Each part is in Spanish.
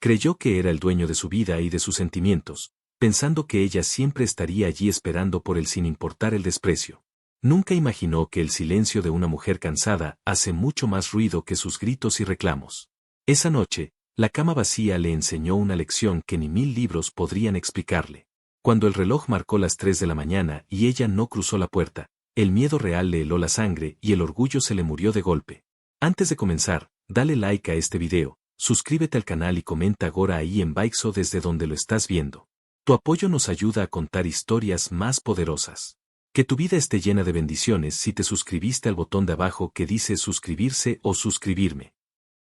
Creyó que era el dueño de su vida y de sus sentimientos, pensando que ella siempre estaría allí esperando por él sin importar el desprecio. Nunca imaginó que el silencio de una mujer cansada hace mucho más ruido que sus gritos y reclamos. Esa noche, la cama vacía le enseñó una lección que ni 1000 libros podrían explicarle. Cuando el reloj marcó las 3 de la mañana y ella no cruzó la puerta, el miedo real le heló la sangre y el orgullo se le murió de golpe. Antes de comenzar, dale like a este video, suscríbete al canal y comenta Gora ahí en Baixo desde donde lo estás viendo. Tu apoyo nos ayuda a contar historias más poderosas. Que tu vida esté llena de bendiciones si te suscribiste al botón de abajo que dice suscribirse o suscribirme.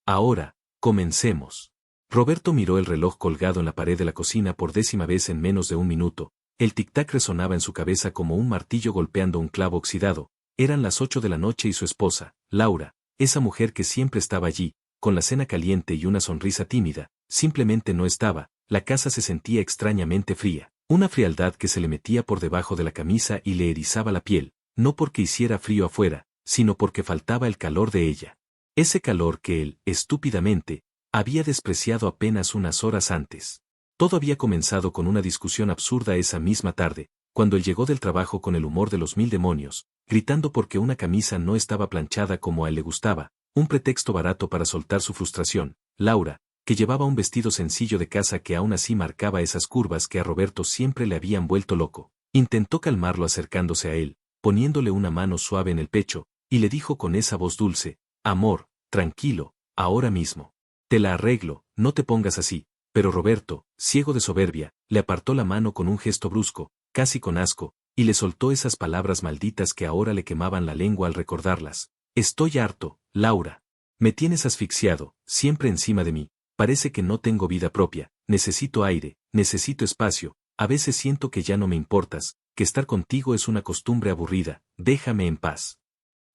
Ahora, comencemos. Roberto miró el reloj colgado en la pared de la cocina por 10ª vez en menos de un minuto. El tic-tac resonaba en su cabeza como un martillo golpeando un clavo oxidado. Eran las 8 de la noche y su esposa, Laura, esa mujer que siempre estaba allí, con la cena caliente y una sonrisa tímida, simplemente no estaba. La casa se sentía extrañamente fría, una frialdad que se le metía por debajo de la camisa y le erizaba la piel, no porque hiciera frío afuera, sino porque faltaba el calor de ella. Ese calor que él, estúpidamente, había despreciado apenas unas horas antes. Todo había comenzado con una discusión absurda esa misma tarde, cuando él llegó del trabajo con el humor de los 1000 demonios, gritando porque una camisa no estaba planchada como a él le gustaba, un pretexto barato para soltar su frustración. Laura, que llevaba un vestido sencillo de casa que aún así marcaba esas curvas que a Roberto siempre le habían vuelto loco, intentó calmarlo acercándose a él, poniéndole una mano suave en el pecho, y le dijo con esa voz dulce: amor, tranquilo, ahora mismo. Te la arreglo, no te pongas así. Pero Roberto, ciego de soberbia, le apartó la mano con un gesto brusco, casi con asco, y le soltó esas palabras malditas que ahora le quemaban la lengua al recordarlas. Estoy harto, Laura. Me tienes asfixiado, siempre encima de mí. Parece que no tengo vida propia, necesito aire, necesito espacio, a veces siento que ya no me importas, que estar contigo es una costumbre aburrida, déjame en paz.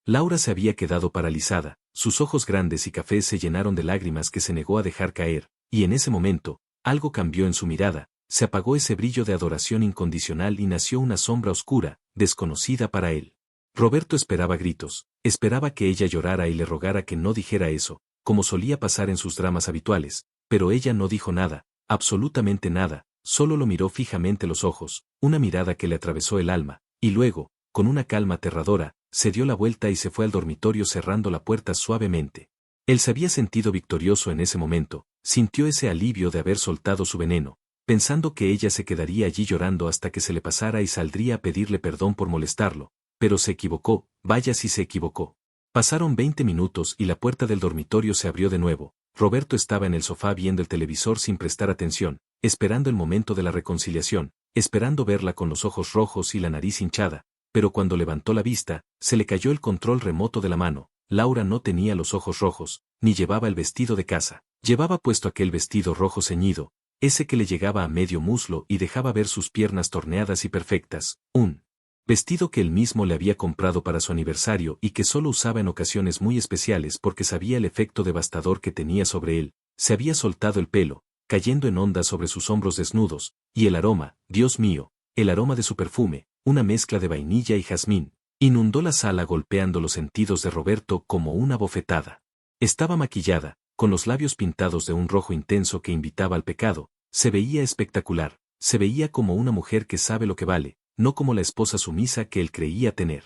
Laura se había quedado paralizada, sus ojos grandes y cafés se llenaron de lágrimas que se negó a dejar caer, y en ese momento, algo cambió en su mirada, se apagó ese brillo de adoración incondicional y nació una sombra oscura, desconocida para él. Roberto esperaba gritos, esperaba que ella llorara y le rogara que no dijera eso, como solía pasar en sus dramas habituales, pero ella no dijo nada, absolutamente nada, solo lo miró fijamente los ojos, una mirada que le atravesó el alma, y luego, con una calma aterradora, se dio la vuelta y se fue al dormitorio cerrando la puerta suavemente. Él se había sentido victorioso en ese momento, sintió ese alivio de haber soltado su veneno, pensando que ella se quedaría allí llorando hasta que se le pasara y saldría a pedirle perdón por molestarlo, pero se equivocó, vaya si se equivocó. Pasaron 20 minutos y la puerta del dormitorio se abrió de nuevo. Roberto estaba en el sofá viendo el televisor sin prestar atención, esperando el momento de la reconciliación, esperando verla con los ojos rojos y la nariz hinchada, pero cuando levantó la vista, se le cayó el control remoto de la mano. Laura no tenía los ojos rojos, ni llevaba el vestido de casa. Llevaba puesto aquel vestido rojo ceñido, ese que le llegaba a medio muslo y dejaba ver sus piernas torneadas y perfectas, un vestido que él mismo le había comprado para su aniversario y que solo usaba en ocasiones muy especiales porque sabía el efecto devastador que tenía sobre él. Se había soltado el pelo, cayendo en ondas sobre sus hombros desnudos, y el aroma, Dios mío, el aroma de su perfume, una mezcla de vainilla y jazmín, inundó la sala golpeando los sentidos de Roberto como una bofetada. Estaba maquillada, con los labios pintados de un rojo intenso que invitaba al pecado, se veía espectacular, se veía como una mujer que sabe lo que vale, no como la esposa sumisa que él creía tener.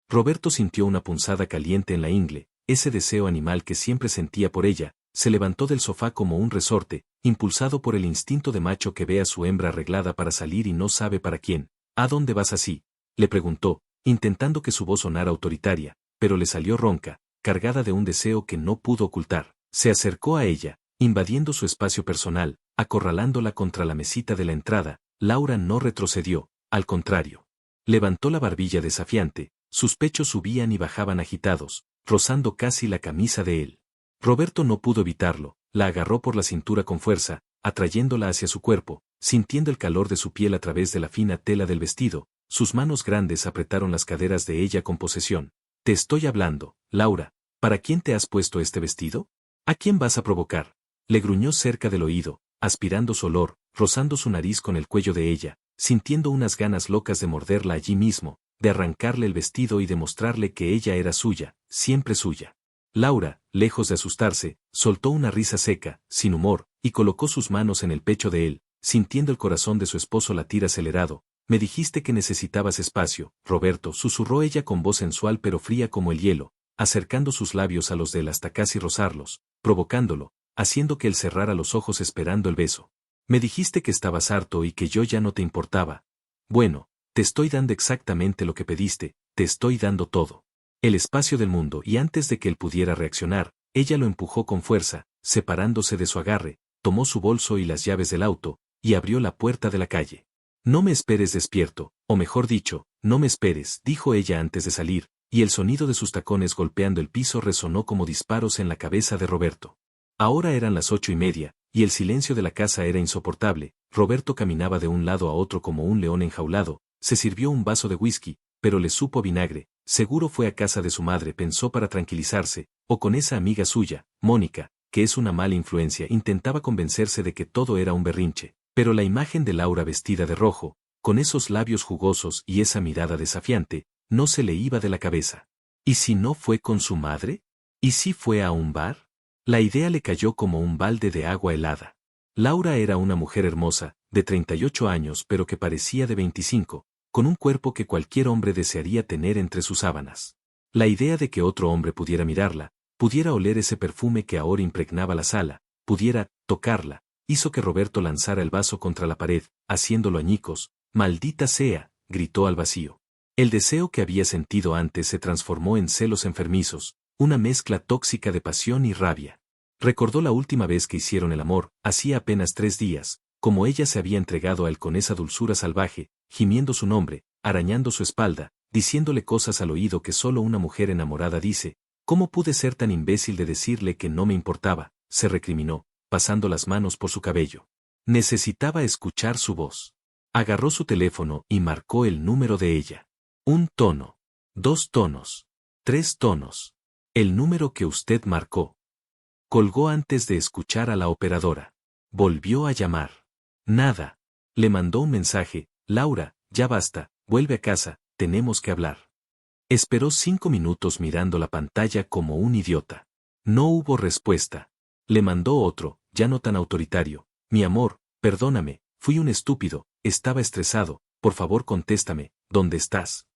Roberto sintió una punzada caliente en la ingle, ese deseo animal que siempre sentía por ella, se levantó del sofá como un resorte, impulsado por el instinto de macho que ve a su hembra arreglada para salir y no sabe para quién. ¿A dónde vas así?, le preguntó, intentando que su voz sonara autoritaria, pero le salió ronca, cargada de un deseo que no pudo ocultar. Se acercó a ella, invadiendo su espacio personal, acorralándola contra la mesita de la entrada. Laura no retrocedió, al contrario. Levantó la barbilla desafiante, sus pechos subían y bajaban agitados, rozando casi la camisa de él. Roberto no pudo evitarlo, la agarró por la cintura con fuerza, atrayéndola hacia su cuerpo, sintiendo el calor de su piel a través de la fina tela del vestido. Sus manos grandes apretaron las caderas de ella con posesión. Te estoy hablando, Laura, ¿para quién te has puesto este vestido? ¿A quién vas a provocar? Le gruñó cerca del oído, aspirando su olor, rozando su nariz con el cuello de ella, sintiendo unas ganas locas de morderla allí mismo, de arrancarle el vestido y demostrarle que ella era suya, siempre suya. Laura, lejos de asustarse, soltó una risa seca, sin humor, y colocó sus manos en el pecho de él, sintiendo el corazón de su esposo latir acelerado. Me dijiste que necesitabas espacio, Roberto, susurró ella con voz sensual pero fría como el hielo, acercando sus labios a los de él hasta casi rozarlos, provocándolo, haciendo que él cerrara los ojos esperando el beso. Me dijiste que estabas harto y que yo ya no te importaba. Bueno, te estoy dando exactamente lo que pediste, te estoy dando todo. El espacio del mundo, y antes de que él pudiera reaccionar, ella lo empujó con fuerza, separándose de su agarre, tomó su bolso y las llaves del auto, y abrió la puerta de la calle. No me esperes despierto, o mejor dicho, no me esperes, dijo ella antes de salir, y el sonido de sus tacones golpeando el piso resonó como disparos en la cabeza de Roberto. Ahora eran las 8:30, y el silencio de la casa era insoportable. Roberto caminaba de un lado a otro como un león enjaulado, se sirvió un vaso de whisky, pero le supo a vinagre. Seguro fue a casa de su madre, pensó para tranquilizarse, o con esa amiga suya, Mónica, que es una mala influencia. Intentaba convencerse de que todo era un berrinche, pero la imagen de Laura vestida de rojo, con esos labios jugosos y esa mirada desafiante, no se le iba de la cabeza. ¿Y si no fue con su madre? ¿Y si fue a un bar? La idea le cayó como un balde de agua helada. Laura era una mujer hermosa, de 38 años pero que parecía de 25, con un cuerpo que cualquier hombre desearía tener entre sus sábanas. La idea de que otro hombre pudiera mirarla, pudiera oler ese perfume que ahora impregnaba la sala, pudiera tocarla, hizo que Roberto lanzara el vaso contra la pared, haciéndolo añicos. «Maldita sea», gritó al vacío. El deseo que había sentido antes se transformó en celos enfermizos, una mezcla tóxica de pasión y rabia. Recordó la última vez que hicieron el amor, hacía apenas 3 días, como ella se había entregado a él con esa dulzura salvaje, gimiendo su nombre, arañando su espalda, diciéndole cosas al oído que solo una mujer enamorada dice. «¿Cómo pude ser tan imbécil de decirle que no me importaba?», se recriminó, pasando las manos por su cabello. Necesitaba escuchar su voz. Agarró su teléfono y marcó el número de ella. 1 tono. 2 tonos. 3 tonos. El número que usted marcó. Colgó antes de escuchar a la operadora. Volvió a llamar. Nada. Le mandó un mensaje: «Laura, ya basta, vuelve a casa, tenemos que hablar». Esperó 5 minutos mirando la pantalla como un idiota. No hubo respuesta. Le mandó otro, ya no tan autoritario: «Mi amor, perdóname, fui un estúpido, estaba estresado, por favor contéstame, ¿dónde estás?».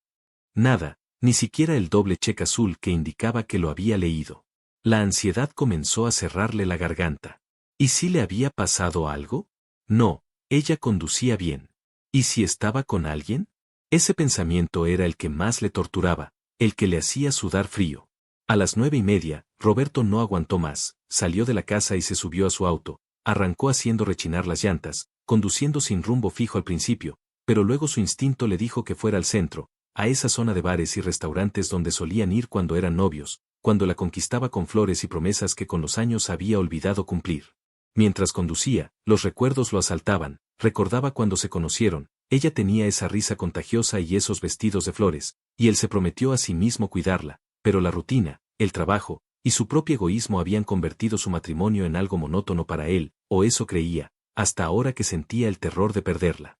Nada, ni siquiera el doble cheque azul que indicaba que lo había leído. La ansiedad comenzó a cerrarle la garganta. ¿Y si le había pasado algo? No, ella conducía bien. ¿Y si estaba con alguien? Ese pensamiento era el que más le torturaba, el que le hacía sudar frío. A las 9:30, Roberto no aguantó más, salió de la casa y se subió a su auto, arrancó haciendo rechinar las llantas, conduciendo sin rumbo fijo al principio, pero luego su instinto le dijo que fuera al centro, a esa zona de bares y restaurantes donde solían ir cuando eran novios, cuando la conquistaba con flores y promesas que con los años había olvidado cumplir. Mientras conducía, los recuerdos lo asaltaban, recordaba cuando se conocieron, ella tenía esa risa contagiosa y esos vestidos de flores, y él se prometió a sí mismo cuidarla, pero la rutina, el trabajo, y su propio egoísmo habían convertido su matrimonio en algo monótono para él, o eso creía, hasta ahora que sentía el terror de perderla.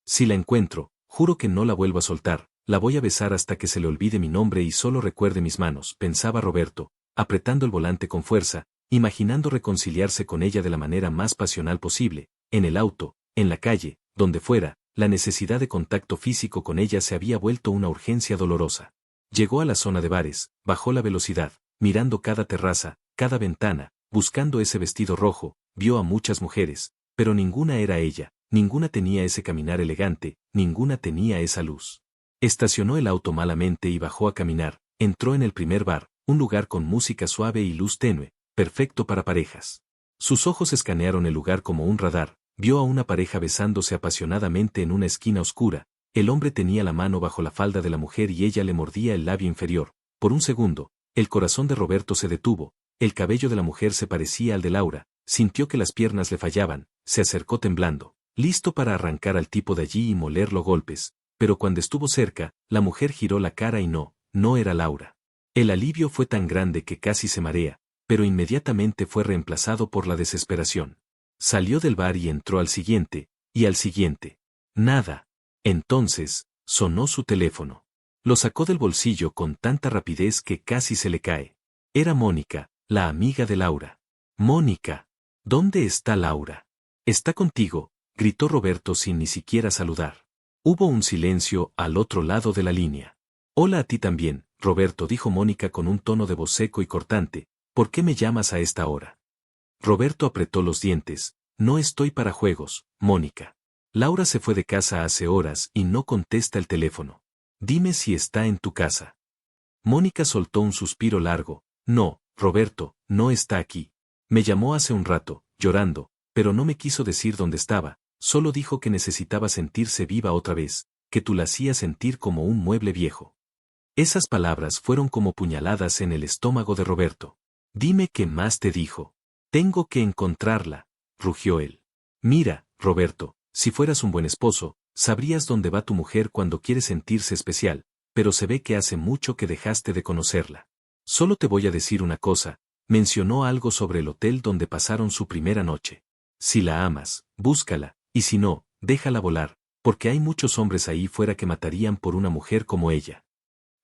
«Si la encuentro, juro que no la vuelvo a soltar, la voy a besar hasta que se le olvide mi nombre y solo recuerde mis manos», pensaba Roberto, apretando el volante con fuerza, imaginando reconciliarse con ella de la manera más pasional posible, en el auto, en la calle, donde fuera. La necesidad de contacto físico con ella se había vuelto una urgencia dolorosa. Llegó a la zona de bares, bajó la velocidad, mirando cada terraza, cada ventana, buscando ese vestido rojo, vio a muchas mujeres, pero ninguna era ella, ninguna tenía ese caminar elegante, ninguna tenía esa luz. Estacionó el auto malamente y bajó a caminar, entró en el primer bar, un lugar con música suave y luz tenue, perfecto para parejas. Sus ojos escanearon el lugar como un radar, vio a una pareja besándose apasionadamente en una esquina oscura. El hombre tenía la mano bajo la falda de la mujer y ella le mordía el labio inferior. Por un segundo, el corazón de Roberto se detuvo, el cabello de la mujer se parecía al de Laura, sintió que las piernas le fallaban, se acercó temblando, listo para arrancar al tipo de allí y molerlo golpes, pero cuando estuvo cerca, la mujer giró la cara y no era Laura. El alivio fue tan grande que casi se marea, pero inmediatamente fue reemplazado por la desesperación. Salió del bar y entró al siguiente, y al siguiente. Nada. Entonces, sonó su teléfono. Lo sacó del bolsillo con tanta rapidez que casi se le cae. Era Mónica, la amiga de Laura. Mónica. ¿Dónde está Laura? Está contigo, gritó Roberto sin ni siquiera saludar. Hubo un silencio al otro lado de la línea. Hola a ti también, Roberto, dijo Mónica con un tono de voz seco y cortante. ¿Por qué me llamas a esta hora? Roberto apretó los dientes. No estoy para juegos, Mónica. Laura se fue de casa hace horas y no contesta el teléfono. Dime si está en tu casa. Mónica soltó un suspiro largo. No, Roberto, no está aquí. Me llamó hace un rato, llorando, pero no me quiso decir dónde estaba, solo dijo que necesitaba sentirse viva otra vez, que tú la hacías sentir como un mueble viejo. Esas palabras fueron como puñaladas en el estómago de Roberto. Dime qué más te dijo. Tengo que encontrarla, rugió él. Mira, Roberto, si fueras un buen esposo, sabrías dónde va tu mujer cuando quiere sentirse especial, pero se ve que hace mucho que dejaste de conocerla. Solo te voy a decir una cosa, mencionó algo sobre el hotel donde pasaron su primera noche. Si la amas, búscala, y si no, déjala volar, porque hay muchos hombres ahí fuera que matarían por una mujer como ella.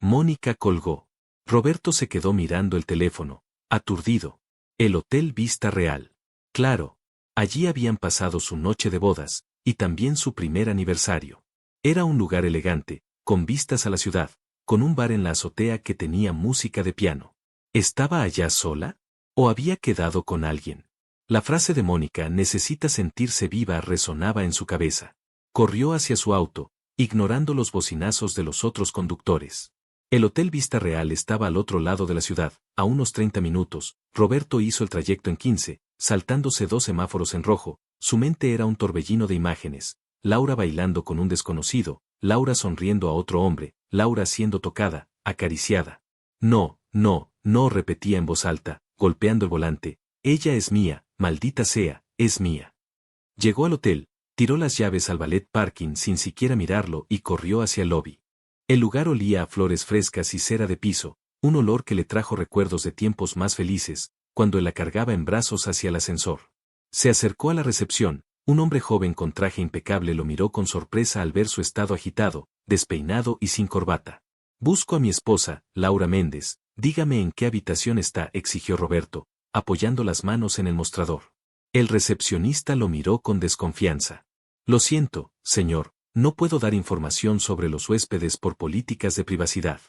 Mónica colgó. Roberto se quedó mirando el teléfono, aturdido. El Hotel Vista Real. Claro. Allí habían pasado su noche de bodas, y también su primer aniversario. Era un lugar elegante, con vistas a la ciudad, con un bar en la azotea que tenía música de piano. ¿Estaba allá sola? ¿O había quedado con alguien? La frase de Mónica, necesita sentirse viva, resonaba en su cabeza. Corrió hacia su auto, ignorando los bocinazos de los otros conductores. El Hotel Vista Real estaba al otro lado de la ciudad, a unos 30 minutos. Roberto hizo el trayecto en 15, saltándose 2 semáforos en rojo. Su mente era un torbellino de imágenes. Laura bailando con un desconocido, Laura sonriendo a otro hombre, Laura siendo tocada, acariciada. No, no, no, repetía en voz alta, golpeando el volante. Ella es mía, maldita sea, es mía. Llegó al hotel, tiró las llaves al valet parking sin siquiera mirarlo y corrió hacia el lobby. El lugar olía a flores frescas y cera de piso, un olor que le trajo recuerdos de tiempos más felices, cuando él la cargaba en brazos hacia el ascensor. Se acercó a la recepción, un hombre joven con traje impecable lo miró con sorpresa al ver su estado agitado, despeinado y sin corbata. Busco a mi esposa, Laura Méndez, dígame en qué habitación está, exigió Roberto, apoyando las manos en el mostrador. El recepcionista lo miró con desconfianza. Lo siento, señor. No puedo dar información sobre los huéspedes por políticas de privacidad.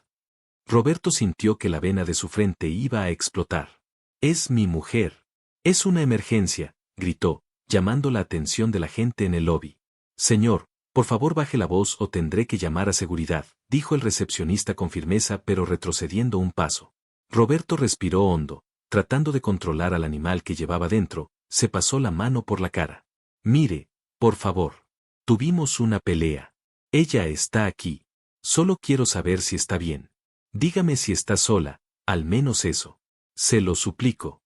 Roberto sintió que la vena de su frente iba a explotar. Es mi mujer. Es una emergencia, gritó, llamando la atención de la gente en el lobby. Señor, por favor baje la voz o tendré que llamar a seguridad, dijo el recepcionista con firmeza pero retrocediendo un paso. Roberto respiró hondo, tratando de controlar al animal que llevaba dentro, se pasó la mano por la cara. Mire, por favor. Tuvimos una pelea. Ella está aquí. Solo quiero saber si está bien. Dígame si está sola, al menos eso. Se lo suplico.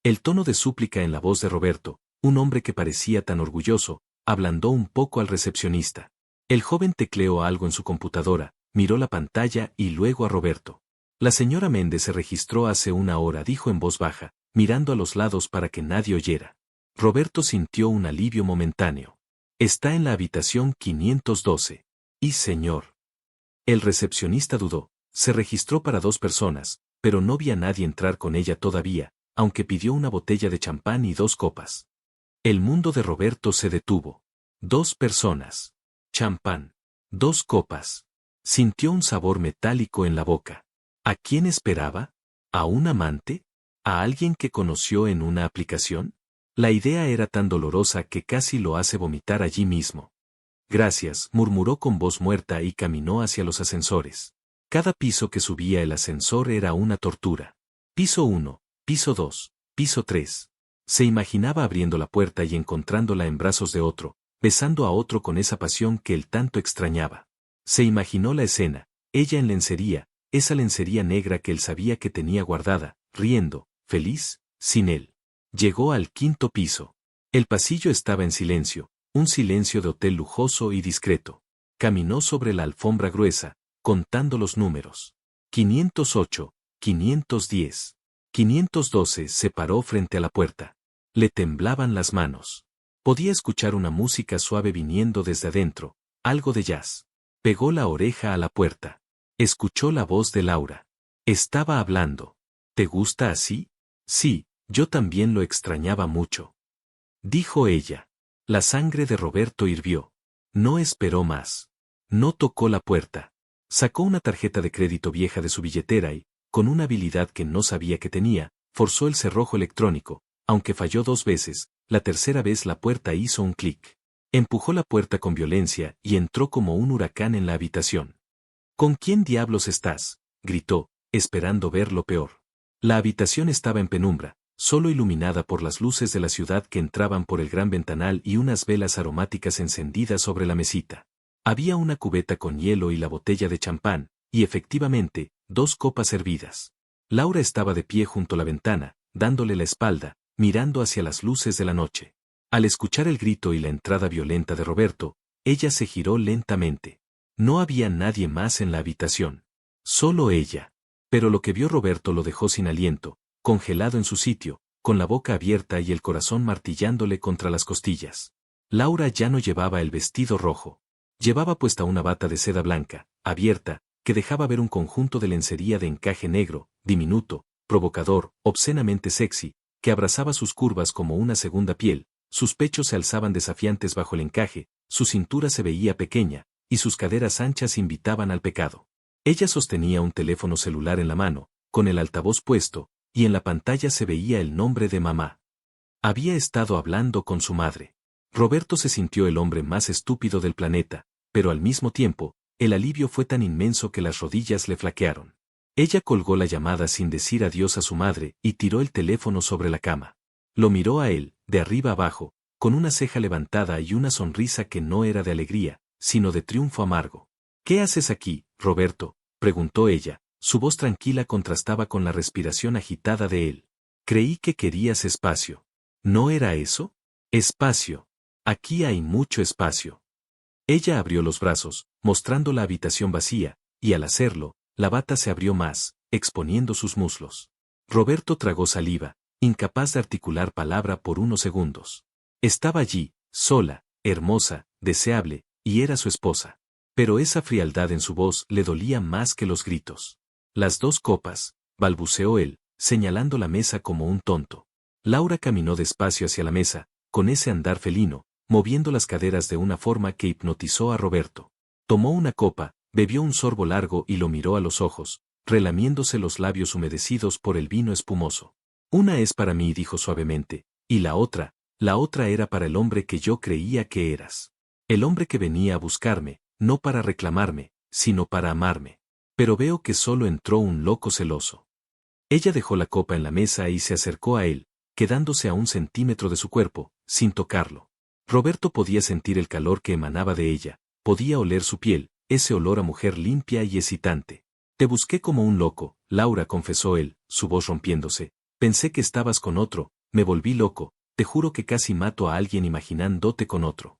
El tono de súplica en la voz de Roberto, un hombre que parecía tan orgulloso, ablandó un poco al recepcionista. El joven tecleó algo en su computadora, miró la pantalla y luego a Roberto. La señora Méndez se registró hace una hora, dijo en voz baja, mirando a los lados para que nadie oyera. Roberto sintió un alivio momentáneo. Está en la habitación 512. Y señor. El recepcionista dudó, se registró para 2 personas, pero no vi a nadie entrar con ella todavía, aunque pidió una botella de champán y 2 copas. El mundo de Roberto se detuvo. 2 personas. Champán. 2 copas. Sintió un sabor metálico en la boca. ¿A quién esperaba? ¿A un amante? ¿A alguien que conoció en una aplicación? La idea era tan dolorosa que casi lo hace vomitar allí mismo. Gracias, murmuró con voz muerta y caminó hacia los ascensores. Cada piso que subía el ascensor era una tortura. Piso 1, piso 2, piso 3. Se imaginaba abriendo la puerta y encontrándola en brazos de otro, besando a otro con esa pasión que él tanto extrañaba. Se imaginó la escena, ella en lencería, esa lencería negra que él sabía que tenía guardada, riendo, feliz, sin él. Llegó al 5.º piso. El pasillo estaba en silencio, un silencio de hotel lujoso y discreto. Caminó sobre la alfombra gruesa, contando los números. 508, 510, 512. Se paró frente a la puerta. Le temblaban las manos. Podía escuchar una música suave viniendo desde adentro, algo de jazz. Pegó la oreja a la puerta. Escuchó la voz de Laura. Estaba hablando. ¿Te gusta así? Sí, yo también lo extrañaba mucho. Dijo ella. La sangre de Roberto hirvió. No esperó más. No tocó la puerta. Sacó una tarjeta de crédito vieja de su billetera y, con una habilidad que no sabía que tenía, forzó el cerrojo electrónico. Aunque falló 2 veces, la tercera vez la puerta hizo un clic. Empujó la puerta con violencia y entró como un huracán en la habitación. ¿Con quién diablos estás?, gritó, esperando ver lo peor. La habitación estaba en penumbra, solo iluminada por las luces de la ciudad que entraban por el gran ventanal y unas velas aromáticas encendidas sobre la mesita. Había una cubeta con hielo y la botella de champán, y efectivamente, 2 copas servidas. Laura estaba de pie junto a la ventana, dándole la espalda, mirando hacia las luces de la noche. Al escuchar el grito y la entrada violenta de Roberto, ella se giró lentamente. No había nadie más en la habitación. Solo ella. Pero lo que vio Roberto lo dejó sin aliento, congelado en su sitio, con la boca abierta y el corazón martillándole contra las costillas. Laura ya no llevaba el vestido rojo. Llevaba puesta una bata de seda blanca, abierta, que dejaba ver un conjunto de lencería de encaje negro, diminuto, provocador, obscenamente sexy, que abrazaba sus curvas como una segunda piel, sus pechos se alzaban desafiantes bajo el encaje, su cintura se veía pequeña, y sus caderas anchas invitaban al pecado. Ella sostenía un teléfono celular en la mano, con el altavoz puesto, y en la pantalla se veía el nombre de mamá. Había estado hablando con su madre. Roberto se sintió el hombre más estúpido del planeta, pero al mismo tiempo, el alivio fue tan inmenso que las rodillas le flaquearon. Ella colgó la llamada sin decir adiós a su madre y tiró el teléfono sobre la cama. Lo miró a él, de arriba abajo, con una ceja levantada y una sonrisa que no era de alegría, sino de triunfo amargo. ¿Qué haces aquí, Roberto?, preguntó ella, su voz tranquila contrastaba con la respiración agitada de él. Creí que querías espacio. ¿No era eso? Espacio. Aquí hay mucho espacio. Ella abrió los brazos, mostrando la habitación vacía, y al hacerlo, la bata se abrió más, exponiendo sus muslos. Roberto tragó saliva, incapaz de articular palabra por unos segundos. Estaba allí, sola, hermosa, deseable, y era su esposa. Pero esa frialdad en su voz le dolía más que los gritos. Las 2 copas, balbuceó él, señalando la mesa como un tonto. Laura caminó despacio hacia la mesa, con ese andar felino, moviendo las caderas de una forma que hipnotizó a Roberto. Tomó una copa, bebió un sorbo largo y lo miró a los ojos, relamiéndose los labios humedecidos por el vino espumoso. Una es para mí, dijo suavemente, y la otra era para el hombre que yo creía que eras. El hombre que venía a buscarme, no para reclamarme, sino para amarme. Pero veo que solo entró un loco celoso. Ella dejó la copa en la mesa y se acercó a él, quedándose a 1 centímetro de su cuerpo, sin tocarlo. Roberto podía sentir el calor que emanaba de ella, podía oler su piel, ese olor a mujer limpia y excitante. Te busqué como un loco, Laura, confesó él, su voz rompiéndose. Pensé que estabas con otro, me volví loco, te juro que casi mato a alguien imaginándote con otro.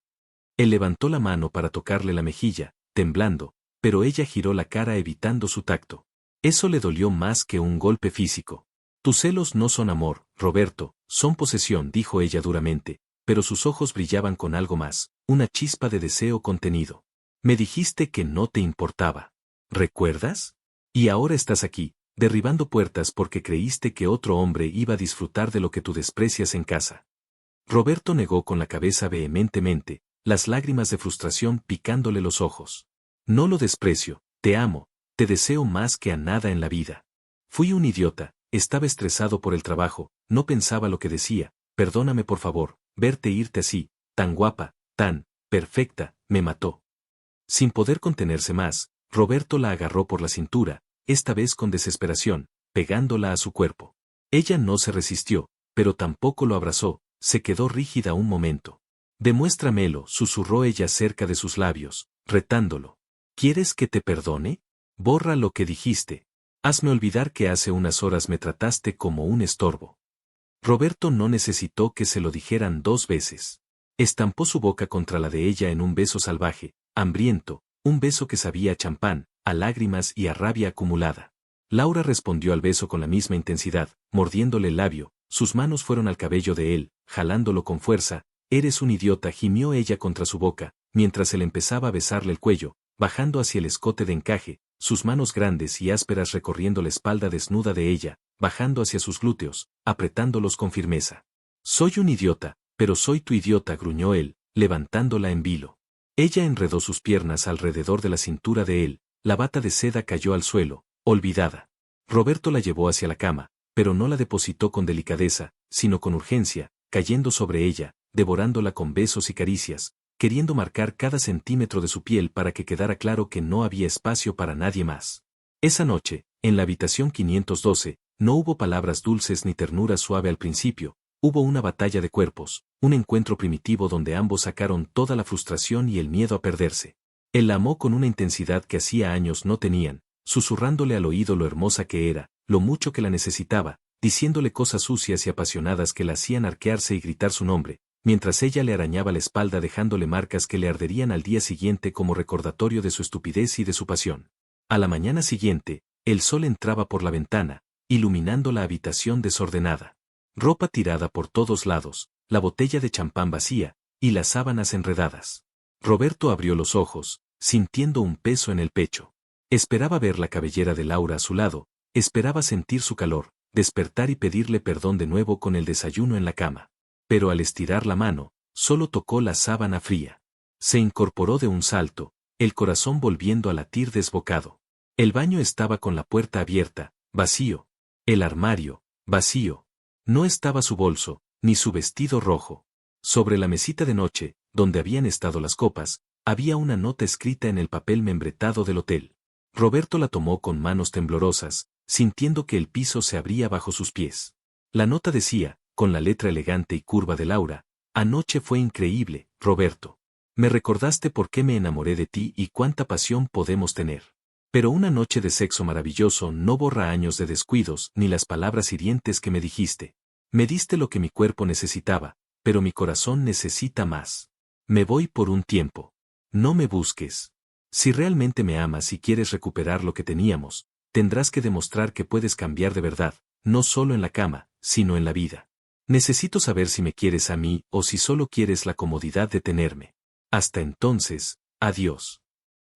Él levantó la mano para tocarle la mejilla, temblando, pero ella giró la cara evitando su tacto. Eso le dolió más que un golpe físico. Tus celos no son amor, Roberto, son posesión, dijo ella duramente, pero sus ojos brillaban con algo más, una chispa de deseo contenido. Me dijiste que no te importaba. ¿Recuerdas? Y ahora estás aquí, derribando puertas porque creíste que otro hombre iba a disfrutar de lo que tú desprecias en casa. Roberto negó con la cabeza vehementemente, las lágrimas de frustración picándole los ojos. No lo desprecio, te amo, te deseo más que a nada en la vida. Fui un idiota, estaba estresado por el trabajo, no pensaba lo que decía, perdóname por favor, verte irte así, tan guapa, tan perfecta, me mató. Sin poder contenerse más, Roberto la agarró por la cintura, esta vez con desesperación, pegándola a su cuerpo. Ella no se resistió, pero tampoco lo abrazó, se quedó rígida un momento. Demuéstramelo, susurró ella cerca de sus labios, retándolo. ¿Quieres que te perdone? Borra lo que dijiste. Hazme olvidar que hace unas horas me trataste como un estorbo. Roberto no necesitó que se lo dijeran 2 veces. Estampó su boca contra la de ella en un beso salvaje, hambriento, un beso que sabía a champán, a lágrimas y a rabia acumulada. Laura respondió al beso con la misma intensidad, mordiéndole el labio, sus manos fueron al cabello de él, jalándolo con fuerza. Eres un idiota, gimió ella contra su boca, mientras él empezaba a besarle el cuello, bajando hacia el escote de encaje, sus manos grandes y ásperas recorriendo la espalda desnuda de ella, bajando hacia sus glúteos, apretándolos con firmeza. Soy un idiota, pero soy tu idiota, gruñó él, levantándola en vilo. Ella enredó sus piernas alrededor de la cintura de él, la bata de seda cayó al suelo, olvidada. Roberto la llevó hacia la cama, pero no la depositó con delicadeza, sino con urgencia, cayendo sobre ella, devorándola con besos y caricias, queriendo marcar cada centímetro de su piel para que quedara claro que no había espacio para nadie más. Esa noche, en la habitación 512, no hubo palabras dulces ni ternura suave al principio, hubo una batalla de cuerpos, un encuentro primitivo donde ambos sacaron toda la frustración y el miedo a perderse. Él la amó con una intensidad que hacía años no tenían, susurrándole al oído lo hermosa que era, lo mucho que la necesitaba, diciéndole cosas sucias y apasionadas que la hacían arquearse y gritar su nombre, mientras ella le arañaba la espalda dejándole marcas que le arderían al día siguiente como recordatorio de su estupidez y de su pasión. A la mañana siguiente, el sol entraba por la ventana, iluminando la habitación desordenada. Ropa tirada por todos lados, la botella de champán vacía, y las sábanas enredadas. Roberto abrió los ojos, sintiendo un peso en el pecho. Esperaba ver la cabellera de Laura a su lado, esperaba sentir su calor, despertar y pedirle perdón de nuevo con el desayuno en la cama. Pero al estirar la mano, solo tocó la sábana fría. Se incorporó de un salto, el corazón volviendo a latir desbocado. El baño estaba con la puerta abierta, vacío. El armario, vacío. No estaba su bolso, ni su vestido rojo. Sobre la mesita de noche, donde habían estado las copas, había una nota escrita en el papel membretado del hotel. Roberto la tomó con manos temblorosas, sintiendo que el piso se abría bajo sus pies. La nota decía, con la letra elegante y curva de Laura: anoche fue increíble, Roberto. Me recordaste por qué me enamoré de ti y cuánta pasión podemos tener. Pero una noche de sexo maravilloso no borra años de descuidos ni las palabras hirientes que me dijiste. Me diste lo que mi cuerpo necesitaba, pero mi corazón necesita más. Me voy por un tiempo. No me busques. Si realmente me amas y quieres recuperar lo que teníamos, tendrás que demostrar que puedes cambiar de verdad, no solo en la cama, sino en la vida. Necesito saber si me quieres a mí o si solo quieres la comodidad de tenerme. Hasta entonces, adiós.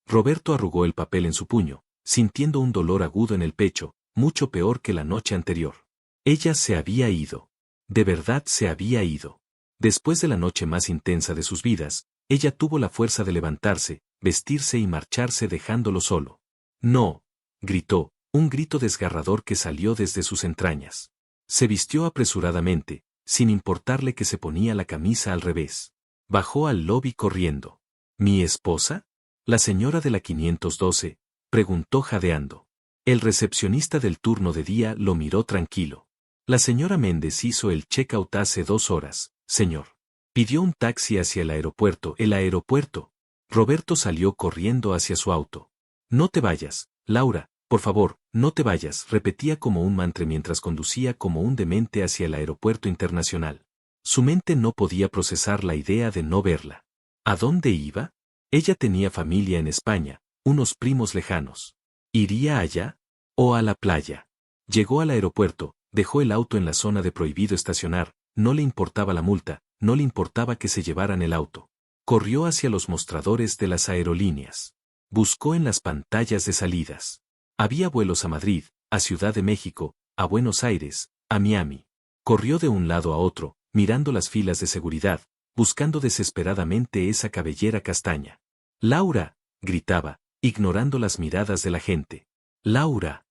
Roberto arrugó el papel en su puño, sintiendo un dolor agudo en el pecho, mucho peor que la noche anterior. Ella se había ido. De verdad se había ido. Después de la noche más intensa de sus vidas, ella tuvo la fuerza de levantarse, vestirse y marcharse dejándolo solo. No, gritó, un grito desgarrador que salió desde sus entrañas. Se vistió apresuradamente, sin importarle que se ponía la camisa al revés. Bajó al lobby corriendo. ¿Mi esposa? ¿La señora de la 512? Preguntó jadeando. El recepcionista del turno de día lo miró tranquilo. La señora Méndez hizo el check-out hace 2 horas, señor. Pidió un taxi hacia el aeropuerto. El aeropuerto. Roberto salió corriendo hacia su auto. No te vayas, Laura, por favor, no te vayas, repetía como un mantra mientras conducía como un demente hacia el aeropuerto internacional. Su mente no podía procesar la idea de no verla. ¿A dónde iba? Ella tenía familia en España, unos primos lejanos. ¿Iría allá? ¿O a la playa? Llegó al aeropuerto, dejó el auto en la zona de prohibido estacionar, no le importaba la multa, no le importaba que se llevaran el auto. Corrió hacia los mostradores de las aerolíneas. Buscó en las pantallas de salidas. Había vuelos a Madrid, a Ciudad de México, a Buenos Aires, a Miami. Corrió de un lado a otro, mirando las filas de seguridad, buscando desesperadamente esa cabellera castaña. ¡Laura!, gritaba, ignorando las miradas de la gente. ¡Laura!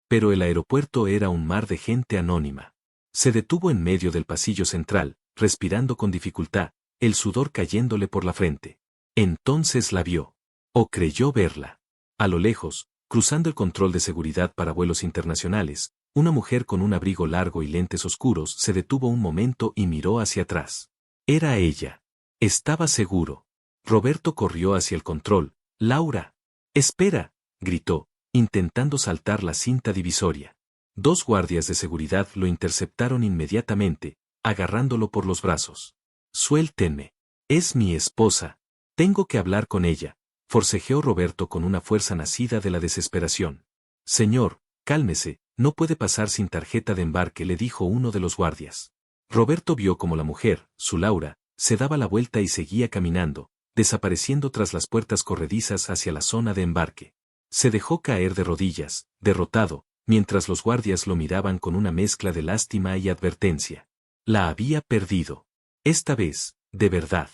Pero el aeropuerto era un mar de gente anónima. Se detuvo en medio del pasillo central, respirando con dificultad, el sudor cayéndole por la frente. Entonces la vio. O creyó verla. A lo lejos, cruzando el control de seguridad para vuelos internacionales, una mujer con un abrigo largo y lentes oscuros se detuvo un momento y miró hacia atrás. Era ella. Estaba seguro. Roberto corrió hacia el control. ¡Laura! ¡Espera!, gritó, intentando saltar la cinta divisoria. 2 guardias de seguridad lo interceptaron inmediatamente, agarrándolo por los brazos. «Suéltenme. Es mi esposa. Tengo que hablar con ella», forcejeó Roberto con una fuerza nacida de la desesperación. «Señor, cálmese, no puede pasar sin tarjeta de embarque», le dijo uno de los guardias. Roberto vio como la mujer, su Laura, se daba la vuelta y seguía caminando, desapareciendo tras las puertas corredizas hacia la zona de embarque. Se dejó caer de rodillas, derrotado, mientras los guardias lo miraban con una mezcla de lástima y advertencia. La había perdido. Esta vez, de verdad.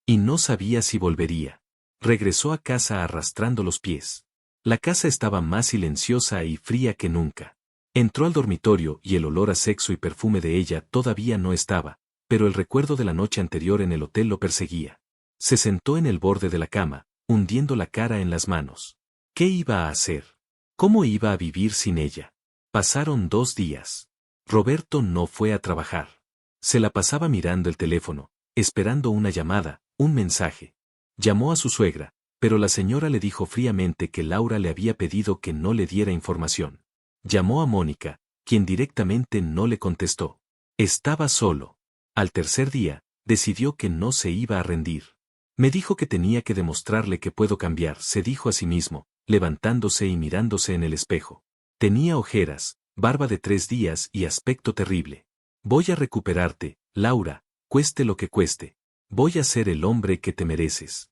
Y no sabía si volvería. Regresó a casa arrastrando los pies. La casa estaba más silenciosa y fría que nunca. Entró al dormitorio y el olor a sexo y perfume de ella todavía no estaba, pero el recuerdo de la noche anterior en el hotel lo perseguía. Se sentó en el borde de la cama, hundiendo la cara en las manos. ¿Qué iba a hacer? ¿Cómo iba a vivir sin ella? Pasaron 2 días. Roberto no fue a trabajar. Se la pasaba mirando el teléfono, esperando una llamada, un mensaje. Llamó a su suegra, pero la señora le dijo fríamente que Laura le había pedido que no le diera información. Llamó a Mónica, quien directamente no le contestó. Estaba solo. Al tercer día, decidió que no se iba a rendir. Me dijo que tenía que demostrarle que puedo cambiar, se dijo a sí mismo, levantándose y mirándose en el espejo. Tenía ojeras, barba de 3 días y aspecto terrible. Voy a recuperarte, Laura, cueste lo que cueste. Voy a ser el hombre que te mereces.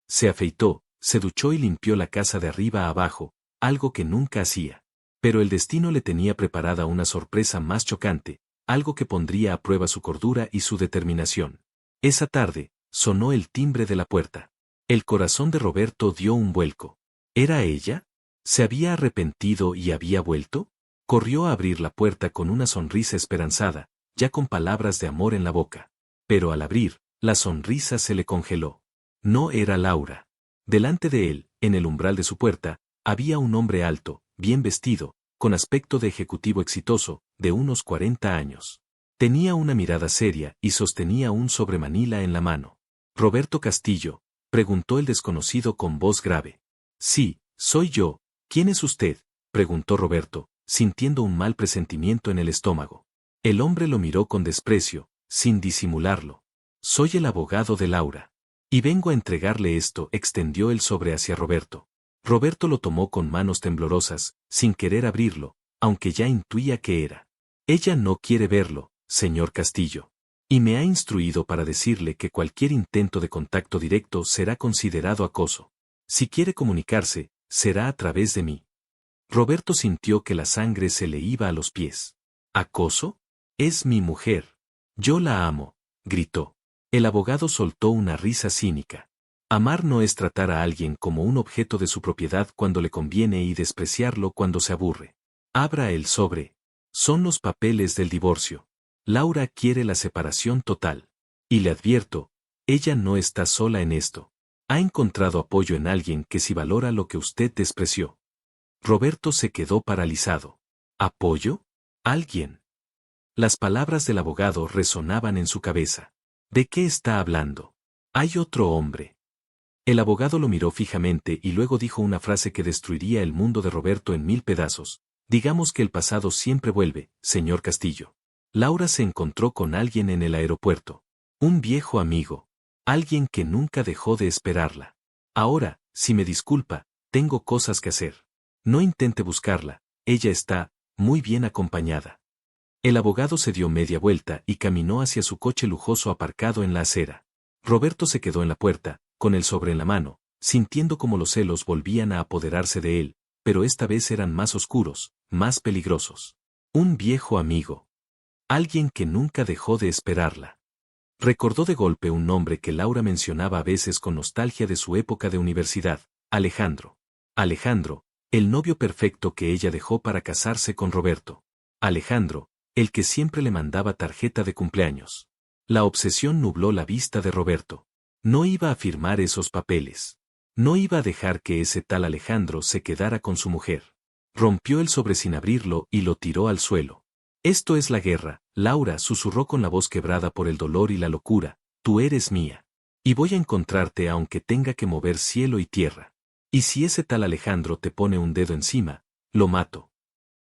Se afeitó, se duchó y limpió la casa de arriba a abajo, algo que nunca hacía. Pero el destino le tenía preparada una sorpresa más chocante, algo que pondría a prueba su cordura y su determinación. Esa tarde, sonó el timbre de la puerta. El corazón de Roberto dio un vuelco. ¿Era ella? ¿Se había arrepentido y había vuelto? Corrió a abrir la puerta con una sonrisa esperanzada, ya con palabras de amor en la boca. Pero al abrir, la sonrisa se le congeló. No era Laura. Delante de él, en el umbral de su puerta, había un hombre alto, bien vestido, con aspecto de ejecutivo exitoso, de unos 40 años. Tenía una mirada seria y sostenía un sobremanila en la mano. «¿Roberto Castillo?», preguntó el desconocido con voz grave. «Sí, soy yo. ¿Quién es usted?», preguntó Roberto, sintiendo un mal presentimiento en el estómago. El hombre lo miró con desprecio, sin disimularlo. «Soy el abogado de Laura. Y vengo a entregarle esto», extendió el sobre hacia Roberto. Roberto lo tomó con manos temblorosas, sin querer abrirlo, aunque ya intuía que era. «Ella no quiere verlo, señor Castillo. Y me ha instruido para decirle que cualquier intento de contacto directo será considerado acoso. Si quiere comunicarse, será a través de mí». Roberto sintió que la sangre se le iba a los pies. «¿Acoso? Es mi mujer. Yo la amo», gritó. El abogado soltó una risa cínica. Amar no es tratar a alguien como un objeto de su propiedad cuando le conviene y despreciarlo cuando se aburre. Abra el sobre. Son los papeles del divorcio. Laura quiere la separación total. Y le advierto, ella no está sola en esto. Ha encontrado apoyo en alguien que sí valora lo que usted despreció. Roberto se quedó paralizado. ¿Apoyo? ¿Alguien? Las palabras del abogado resonaban en su cabeza. ¿De qué está hablando? Hay otro hombre. El abogado lo miró fijamente y luego dijo una frase que destruiría el mundo de Roberto en 1000 pedazos. Digamos que el pasado siempre vuelve, señor Castillo. Laura se encontró con alguien en el aeropuerto. Un viejo amigo. Alguien que nunca dejó de esperarla. Ahora, si me disculpa, tengo cosas que hacer. No intente buscarla, ella está muy bien acompañada. El abogado se dio media vuelta y caminó hacia su coche lujoso aparcado en la acera. Roberto se quedó en la puerta, con el sobre en la mano, sintiendo como los celos volvían a apoderarse de él, pero esta vez eran más oscuros, más peligrosos. Un viejo amigo. Alguien que nunca dejó de esperarla. Recordó de golpe un nombre que Laura mencionaba a veces con nostalgia de su época de universidad, Alejandro. Alejandro, el novio perfecto que ella dejó para casarse con Roberto. Alejandro, el que siempre le mandaba tarjeta de cumpleaños. La obsesión nubló la vista de Roberto. No iba a firmar esos papeles. No iba a dejar que ese tal Alejandro se quedara con su mujer. Rompió el sobre sin abrirlo y lo tiró al suelo. «Esto es la guerra», Laura susurró con la voz quebrada por el dolor y la locura. «Tú eres mía. Y voy a encontrarte aunque tenga que mover cielo y tierra. Y si ese tal Alejandro te pone un dedo encima, lo mato».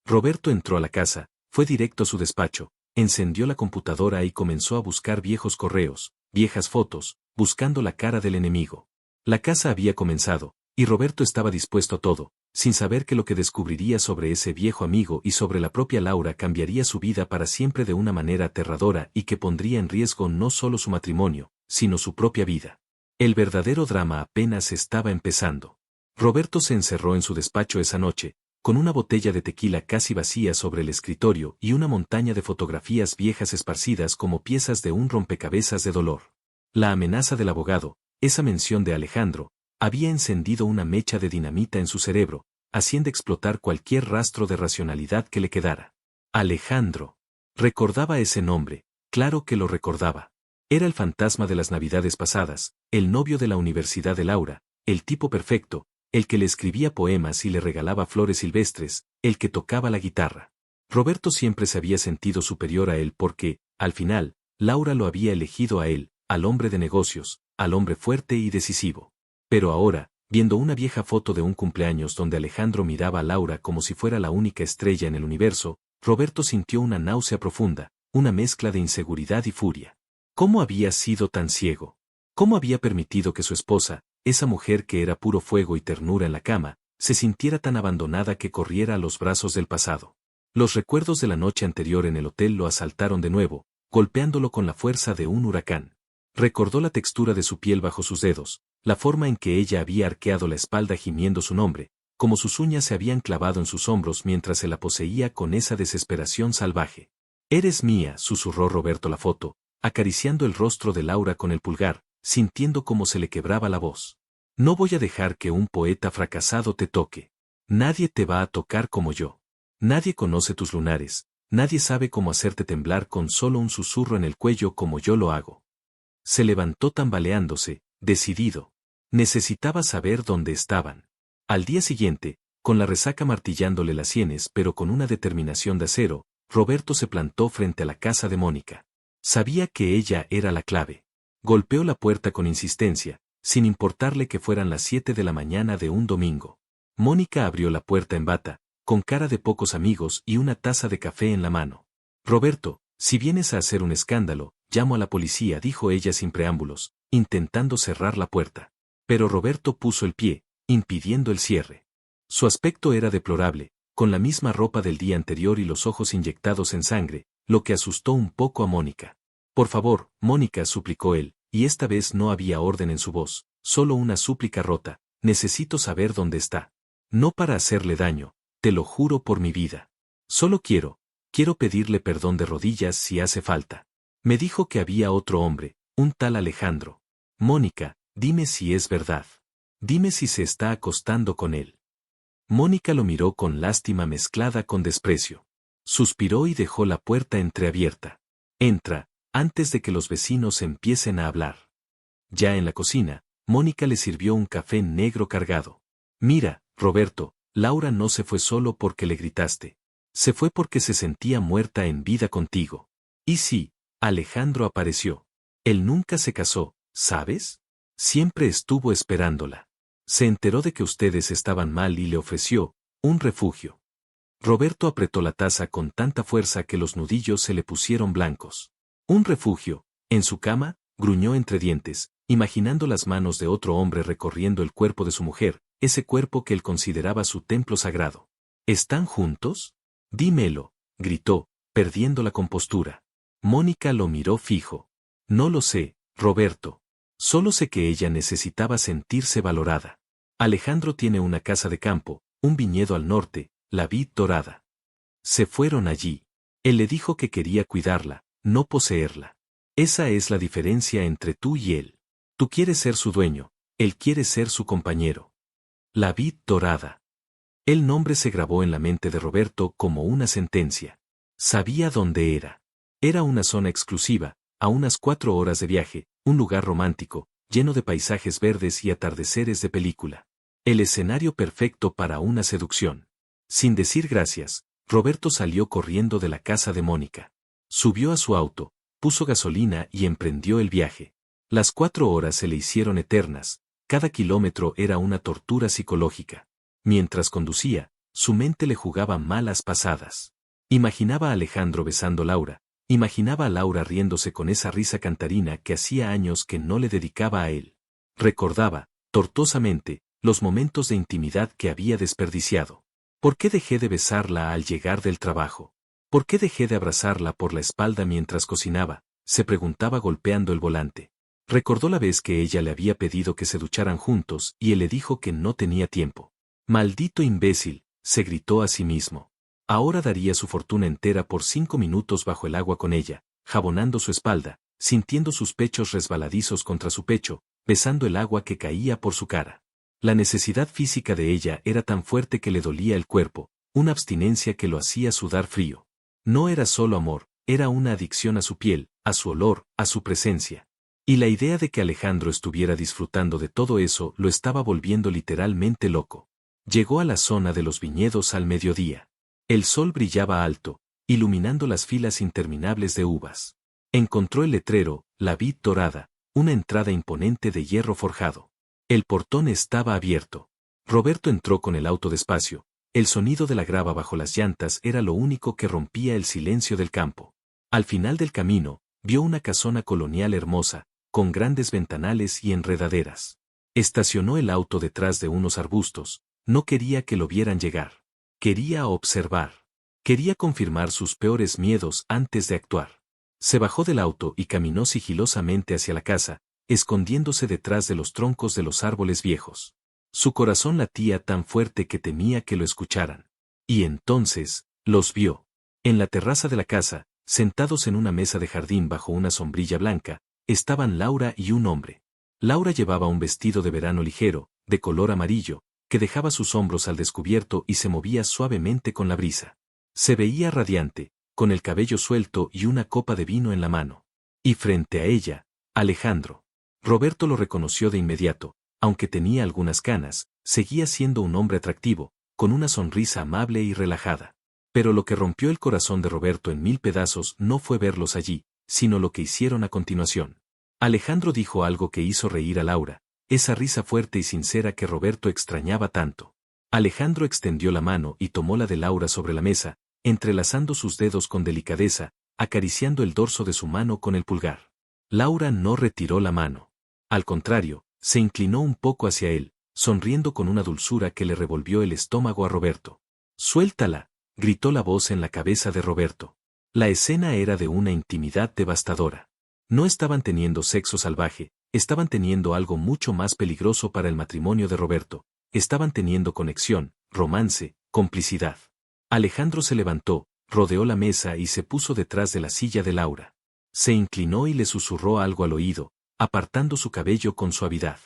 Roberto entró a la casa, fue directo a su despacho, encendió la computadora y comenzó a buscar viejos correos, viejas fotos, buscando la cara del enemigo. La casa había comenzado, y Roberto estaba dispuesto a todo, sin saber que lo que descubriría sobre ese viejo amigo y sobre la propia Laura cambiaría su vida para siempre de una manera aterradora y que pondría en riesgo no solo su matrimonio, sino su propia vida. El verdadero drama apenas estaba empezando. Roberto se encerró en su despacho esa noche, con una botella de tequila casi vacía sobre el escritorio y una montaña de fotografías viejas esparcidas como piezas de un rompecabezas de dolor. La amenaza del abogado, esa mención de Alejandro, había encendido una mecha de dinamita en su cerebro, haciendo explotar cualquier rastro de racionalidad que le quedara. Alejandro. Recordaba ese nombre, claro que lo recordaba. Era el fantasma de las navidades pasadas, el novio de la universidad de Laura, el tipo perfecto, el que le escribía poemas y le regalaba flores silvestres, el que tocaba la guitarra. Roberto siempre se había sentido superior a él porque, al final, Laura lo había elegido a él, al hombre de negocios, al hombre fuerte y decisivo. Pero ahora, viendo una vieja foto de un cumpleaños donde Alejandro miraba a Laura como si fuera la única estrella en el universo, Roberto sintió una náusea profunda, una mezcla de inseguridad y furia. ¿Cómo había sido tan ciego? ¿Cómo había permitido que su esposa, esa mujer que era puro fuego y ternura en la cama, se sintiera tan abandonada que corriera a los brazos del pasado? Los recuerdos de la noche anterior en el hotel lo asaltaron de nuevo, golpeándolo con la fuerza de un huracán. Recordó la textura de su piel bajo sus dedos, la forma en que ella había arqueado la espalda gimiendo su nombre, como sus uñas se habían clavado en sus hombros mientras se la poseía con esa desesperación salvaje. «Eres mía», susurró Roberto la foto, acariciando el rostro de Laura con el pulgar, sintiendo cómo se le quebraba la voz. «No voy a dejar que un poeta fracasado te toque. Nadie te va a tocar como yo. Nadie conoce tus lunares, nadie sabe cómo hacerte temblar con solo un susurro en el cuello como yo lo hago». Se levantó tambaleándose, decidido. Necesitaba saber dónde estaban. Al día siguiente, con la resaca martillándole las sienes pero con una determinación de acero, Roberto se plantó frente a la casa de Mónica. Sabía que ella era la clave. Golpeó la puerta con insistencia, sin importarle que fueran las 7 de la mañana de un domingo. Mónica abrió la puerta en bata, con cara de pocos amigos y una taza de café en la mano. «Roberto, si vienes a hacer un escándalo, llamo a la policía», dijo ella sin preámbulos, intentando cerrar la puerta. Pero Roberto puso el pie, impidiendo el cierre. Su aspecto era deplorable, con la misma ropa del día anterior y los ojos inyectados en sangre, lo que asustó un poco a Mónica. «Por favor, Mónica», suplicó él, y esta vez no había orden en su voz, solo una súplica rota. «Necesito saber dónde está. No para hacerle daño, te lo juro por mi vida. Solo quiero pedirle perdón de rodillas si hace falta. Me dijo que había otro hombre, un tal Alejandro. Mónica, dime si es verdad. Dime si se está acostando con él». Mónica lo miró con lástima mezclada con desprecio. Suspiró y dejó la puerta entreabierta. «Entra, antes de que los vecinos empiecen a hablar». Ya en la cocina, Mónica le sirvió un café negro cargado. «Mira, Roberto, Laura no se fue solo porque le gritaste. Se fue porque se sentía muerta en vida contigo. Y sí, Alejandro apareció. Él nunca se casó, ¿sabes? Siempre estuvo esperándola. Se enteró de que ustedes estaban mal y le ofreció un refugio». Roberto apretó la taza con tanta fuerza que los nudillos se le pusieron blancos. «¿Un refugio? ¿En su cama?», gruñó entre dientes, imaginando las manos de otro hombre recorriendo el cuerpo de su mujer, ese cuerpo que él consideraba su templo sagrado. «¿Están juntos? Dímelo», gritó, perdiendo la compostura. Mónica lo miró fijo. «No lo sé, Roberto. Solo sé que ella necesitaba sentirse valorada. Alejandro tiene una casa de campo, un viñedo al norte, la vid dorada. Se fueron allí. Él le dijo que quería cuidarla, no poseerla. Esa es la diferencia entre tú y él. Tú quieres ser su dueño, él quiere ser su compañero. La vid dorada». El nombre se grabó en la mente de Roberto como una sentencia. Sabía dónde era. Era una zona exclusiva, a unas 4 horas de viaje, un lugar romántico, lleno de paisajes verdes y atardeceres de película. El escenario perfecto para una seducción. Sin decir gracias, Roberto salió corriendo de la casa de Mónica. Subió a su auto, puso gasolina y emprendió el viaje. Las 4 horas se le hicieron eternas, cada kilómetro era una tortura psicológica. Mientras conducía, su mente le jugaba malas pasadas. Imaginaba a Alejandro besando a Laura, imaginaba a Laura riéndose con esa risa cantarina que hacía años que no le dedicaba a él. Recordaba, tortuosamente, los momentos de intimidad que había desperdiciado. ¿Por qué dejé de besarla al llegar del trabajo? ¿Por qué dejé de abrazarla por la espalda mientras cocinaba?, se preguntaba golpeando el volante. Recordó la vez que ella le había pedido que se ducharan juntos y él le dijo que no tenía tiempo. «Maldito imbécil», se gritó a sí mismo. Ahora daría su fortuna entera por 5 minutos bajo el agua con ella, jabonando su espalda, sintiendo sus pechos resbaladizos contra su pecho, besando el agua que caía por su cara. La necesidad física de ella era tan fuerte que le dolía el cuerpo, una abstinencia que lo hacía sudar frío. No era solo amor, era una adicción a su piel, a su olor, a su presencia. Y la idea de que Alejandro estuviera disfrutando de todo eso lo estaba volviendo literalmente loco. Llegó a la zona de los viñedos al mediodía. El sol brillaba alto, iluminando las filas interminables de uvas. Encontró el letrero, la vid dorada, una entrada imponente de hierro forjado. El portón estaba abierto. Roberto entró con el auto despacio. El sonido de la grava bajo las llantas era lo único que rompía el silencio del campo. Al final del camino, vio una casona colonial hermosa, con grandes ventanales y enredaderas. Estacionó el auto detrás de unos arbustos. No quería que lo vieran llegar. Quería observar. Quería confirmar sus peores miedos antes de actuar. Se bajó del auto y caminó sigilosamente hacia la casa, escondiéndose detrás de los troncos de los árboles viejos. Su corazón latía tan fuerte que temía que lo escucharan. Y entonces, los vio. En la terraza de la casa, sentados en una mesa de jardín bajo una sombrilla blanca, estaban Laura y un hombre. Laura llevaba un vestido de verano ligero, de color amarillo, que dejaba sus hombros al descubierto y se movía suavemente con la brisa. Se veía radiante, con el cabello suelto y una copa de vino en la mano. Y frente a ella, Alejandro. Roberto lo reconoció de inmediato, aunque tenía algunas canas, seguía siendo un hombre atractivo, con una sonrisa amable y relajada. Pero lo que rompió el corazón de Roberto en 1000 pedazos no fue verlos allí, sino lo que hicieron a continuación. Alejandro dijo algo que hizo reír a Laura, esa risa fuerte y sincera que Roberto extrañaba tanto. Alejandro extendió la mano y tomó la de Laura sobre la mesa, entrelazando sus dedos con delicadeza, acariciando el dorso de su mano con el pulgar. Laura no retiró la mano. Al contrario, se inclinó un poco hacia él, sonriendo con una dulzura que le revolvió el estómago a Roberto. «Suéltala», gritó la voz en la cabeza de Roberto. La escena era de una intimidad devastadora. No estaban teniendo sexo salvaje, estaban teniendo algo mucho más peligroso para el matrimonio de Roberto. Estaban teniendo conexión, romance, complicidad. Alejandro se levantó, rodeó la mesa y se puso detrás de la silla de Laura. Se inclinó y le susurró algo al oído, apartando su cabello con suavidad.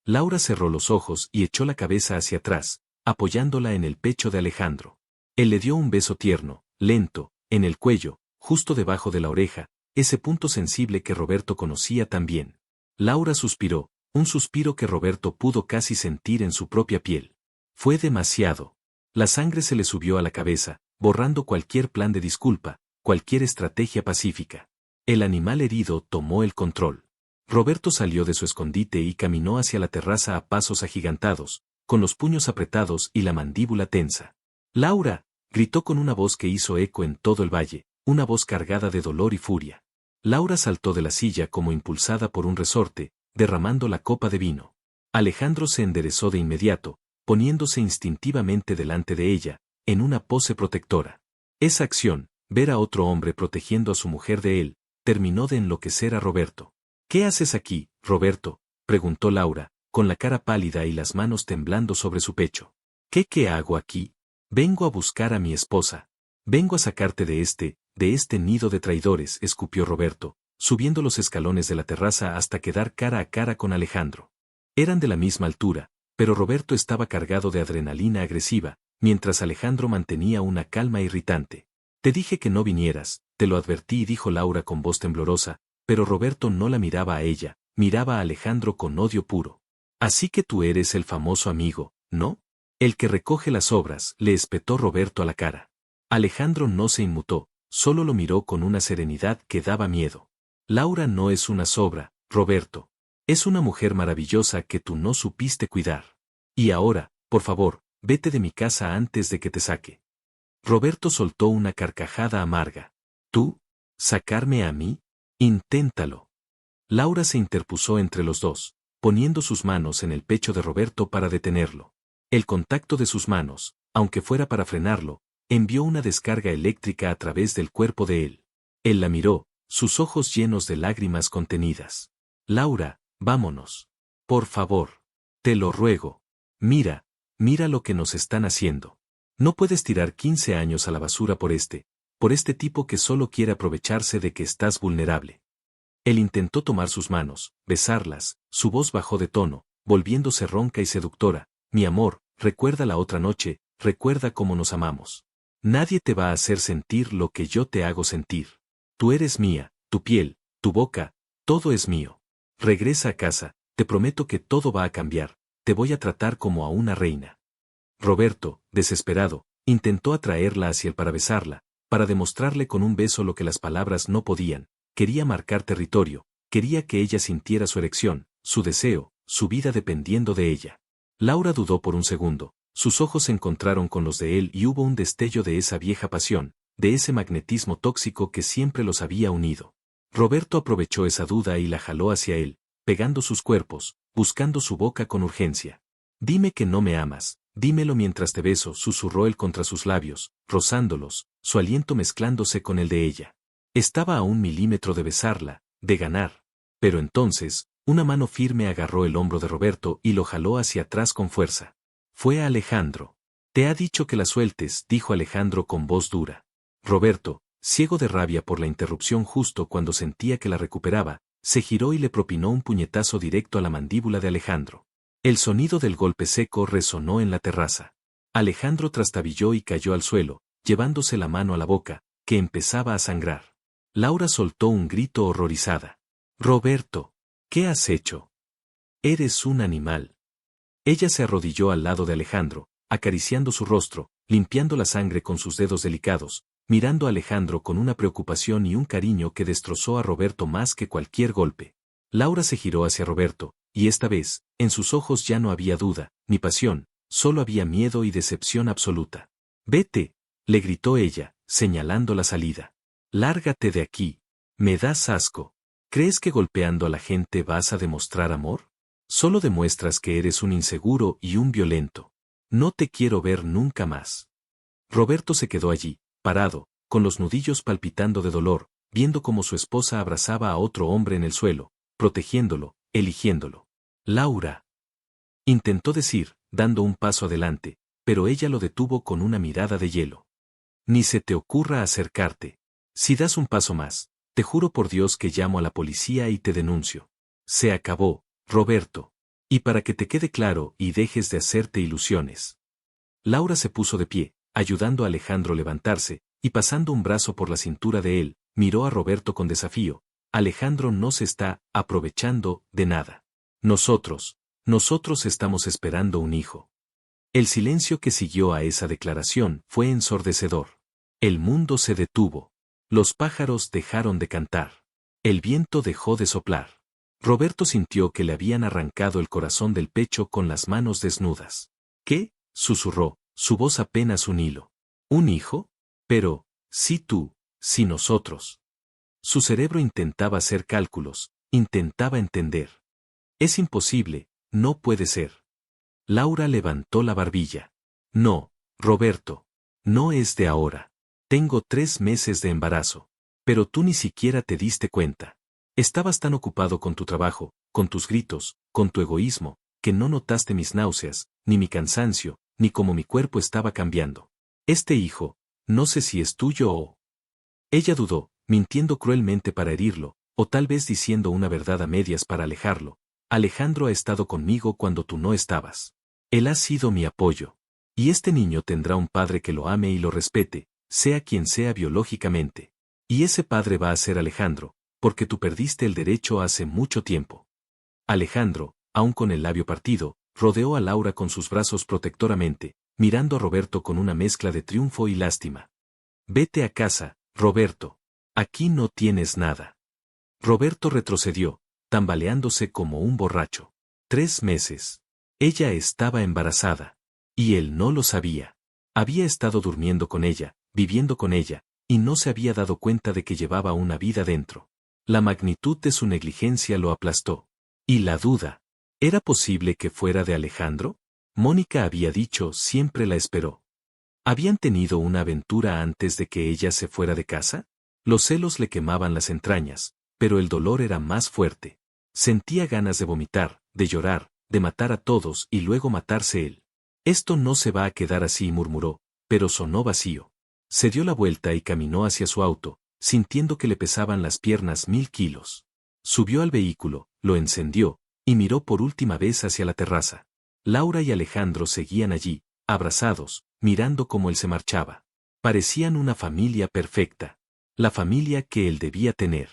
Laura cerró los ojos y echó la cabeza hacia atrás, apoyándola en el pecho de Alejandro. Él le dio un beso tierno, lento, en el cuello, justo debajo de la oreja, ese punto sensible que Roberto conocía tan bien. Laura suspiró, un suspiro que Roberto pudo casi sentir en su propia piel. Fue demasiado. La sangre se le subió a la cabeza, borrando cualquier plan de disculpa, cualquier estrategia pacífica. El animal herido tomó el control. Roberto salió de su escondite y caminó hacia la terraza a pasos agigantados, con los puños apretados y la mandíbula tensa. «¡Laura!», gritó con una voz que hizo eco en todo el valle, una voz cargada de dolor y furia. Laura saltó de la silla como impulsada por un resorte, derramando la copa de vino. Alejandro se enderezó de inmediato, poniéndose instintivamente delante de ella, en una pose protectora. Esa acción, ver a otro hombre protegiendo a su mujer de él, terminó de enloquecer a Roberto. «¿Qué haces aquí, Roberto?», preguntó Laura, con la cara pálida y las manos temblando sobre su pecho. ¿Qué hago aquí? Vengo a buscar a mi esposa. Vengo a sacarte de este nido de traidores», escupió Roberto, subiendo los escalones de la terraza hasta quedar cara a cara con Alejandro. Eran de la misma altura, pero Roberto estaba cargado de adrenalina agresiva, mientras Alejandro mantenía una calma irritante. «Te dije que no vinieras, te lo advertí», dijo Laura con voz temblorosa, pero Roberto no la miraba a ella, miraba a Alejandro con odio puro. «Así que tú eres el famoso amigo, ¿no? El que recoge las obras», le espetó Roberto a la cara. Alejandro no se inmutó, solo lo miró con una serenidad que daba miedo. «Laura no es una sobra, Roberto. Es una mujer maravillosa que tú no supiste cuidar. Y ahora, por favor, vete de mi casa antes de que te saque». Roberto soltó una carcajada amarga. «¿Tú? ¿Sacarme a mí? Inténtalo». Laura se interpuso entre los dos, poniendo sus manos en el pecho de Roberto para detenerlo. El contacto de sus manos, aunque fuera para frenarlo, envió una descarga eléctrica a través del cuerpo de él. Él la miró, sus ojos llenos de lágrimas contenidas. «Laura, vámonos. Por favor. Te lo ruego. Mira lo que nos están haciendo». No puedes tirar 15 años a la basura por este tipo que solo quiere aprovecharse de que estás vulnerable. Él intentó tomar sus manos, besarlas, su voz bajó de tono, volviéndose ronca y seductora. Mi amor, recuerda la otra noche, recuerda cómo nos amamos. Nadie te va a hacer sentir lo que yo te hago sentir. Tú eres mía, tu piel, tu boca, todo es mío. Regresa a casa, te prometo que todo va a cambiar, te voy a tratar como a una reina. Roberto, desesperado, intentó atraerla hacia él para besarla, para demostrarle con un beso lo que las palabras no podían. Quería marcar territorio, quería que ella sintiera su erección, su deseo, su vida dependiendo de ella. Laura dudó por un segundo, sus ojos se encontraron con los de él y hubo un destello de esa vieja pasión, de ese magnetismo tóxico que siempre los había unido. Roberto aprovechó esa duda y la jaló hacia él, pegando sus cuerpos, buscando su boca con urgencia. Dime que no me amas, dímelo mientras te beso, susurró él contra sus labios, rozándolos, su aliento mezclándose con el de ella. Estaba a 1 milímetro de besarla, de ganar. Pero entonces, una mano firme agarró el hombro de Roberto y lo jaló hacia atrás con fuerza. Fue Alejandro. Te ha dicho que la sueltes, dijo Alejandro con voz dura. Roberto, ciego de rabia por la interrupción justo cuando sentía que la recuperaba, se giró y le propinó un puñetazo directo a la mandíbula de Alejandro. El sonido del golpe seco resonó en la terraza. Alejandro trastabilló y cayó al suelo, llevándose la mano a la boca, que empezaba a sangrar. Laura soltó un grito horrorizada. Roberto, ¿qué has hecho? Eres un animal. Ella se arrodilló al lado de Alejandro, acariciando su rostro, limpiando la sangre con sus dedos delicados, mirando a Alejandro con una preocupación y un cariño que destrozó a Roberto más que cualquier golpe. Laura se giró hacia Roberto, y esta vez, en sus ojos ya no había duda, ni pasión, solo había miedo y decepción absoluta. Vete, le gritó ella, señalando la salida. Lárgate de aquí. Me das asco. ¿Crees que golpeando a la gente vas a demostrar amor? Solo demuestras que eres un inseguro y un violento. No te quiero ver nunca más. Roberto se quedó allí, parado, con los nudillos palpitando de dolor, viendo cómo su esposa abrazaba a otro hombre en el suelo, protegiéndolo, eligiéndolo. Laura. Intentó decir, dando un paso adelante, pero ella lo detuvo con una mirada de hielo. Ni se te ocurra acercarte. Si das un paso más, te juro por Dios que llamo a la policía y te denuncio. Se acabó, Roberto. Y para que te quede claro y dejes de hacerte ilusiones. Laura se puso de pie, ayudando a Alejandro a levantarse, y pasando un brazo por la cintura de él, miró a Roberto con desafío. Alejandro no se está aprovechando de nada. Nosotros estamos esperando un hijo. El silencio que siguió a esa declaración fue ensordecedor. El mundo se detuvo. Los pájaros dejaron de cantar. El viento dejó de soplar. Roberto sintió que le habían arrancado el corazón del pecho con las manos desnudas. ¿Qué? Susurró, su voz apenas un hilo. ¿Un hijo? Pero, sí tú, sí nosotros. Su cerebro intentaba hacer cálculos, intentaba entender. Es imposible, no puede ser. Laura levantó la barbilla. No, Roberto. No es de ahora. Tengo 3 meses de embarazo. Pero tú ni siquiera te diste cuenta. Estabas tan ocupado con tu trabajo, con tus gritos, con tu egoísmo, que no notaste mis náuseas, ni mi cansancio, ni cómo mi cuerpo estaba cambiando. Este hijo, no sé si es tuyo o... Ella dudó, mintiendo cruelmente para herirlo, o tal vez diciendo una verdad a medias para alejarlo. Alejandro ha estado conmigo cuando tú no estabas. Él ha sido mi apoyo. Y este niño tendrá un padre que lo ame y lo respete, sea quien sea biológicamente. Y ese padre va a ser Alejandro, porque tú perdiste el derecho hace mucho tiempo. Alejandro, aún con el labio partido, rodeó a Laura con sus brazos protectoramente, mirando a Roberto con una mezcla de triunfo y lástima. Vete a casa, Roberto. Aquí no tienes nada. Roberto retrocedió, tambaleándose como un borracho. 3 meses. Ella estaba embarazada. Y él no lo sabía. Había estado durmiendo con ella, viviendo con ella, y no se había dado cuenta de que llevaba una vida dentro. La magnitud de su negligencia lo aplastó. Y la duda. ¿Era posible que fuera de Alejandro? Mónica había dicho siempre la esperó. ¿Habían tenido una aventura antes de que ella se fuera de casa? Los celos le quemaban las entrañas, pero el dolor era más fuerte. Sentía ganas de vomitar, de llorar, de matar a todos y luego matarse él. Esto no se va a quedar así, murmuró, pero sonó vacío. Se dio la vuelta y caminó hacia su auto, sintiendo que le pesaban las piernas 1000 kilos. Subió al vehículo, lo encendió, y miró por última vez hacia la terraza. Laura y Alejandro seguían allí, abrazados, mirando cómo él se marchaba. Parecían una familia perfecta. La familia que él debía tener.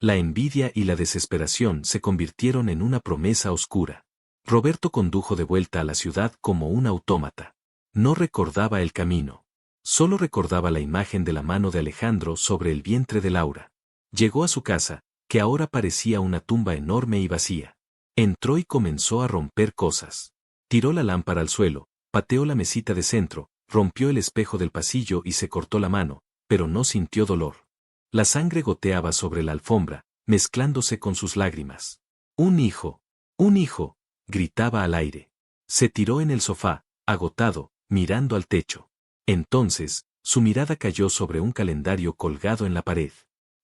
La envidia y la desesperación se convirtieron en una promesa oscura. Roberto condujo de vuelta a la ciudad como un autómata. No recordaba el camino. Solo recordaba la imagen de la mano de Alejandro sobre el vientre de Laura. Llegó a su casa, que ahora parecía una tumba enorme y vacía. Entró y comenzó a romper cosas. Tiró la lámpara al suelo, pateó la mesita de centro, rompió el espejo del pasillo y se cortó la mano, pero no sintió dolor. La sangre goteaba sobre la alfombra, mezclándose con sus lágrimas. ¡Un hijo! ¡Un hijo!, gritaba al aire. Se tiró en el sofá, agotado, mirando al techo. Entonces, su mirada cayó sobre un calendario colgado en la pared.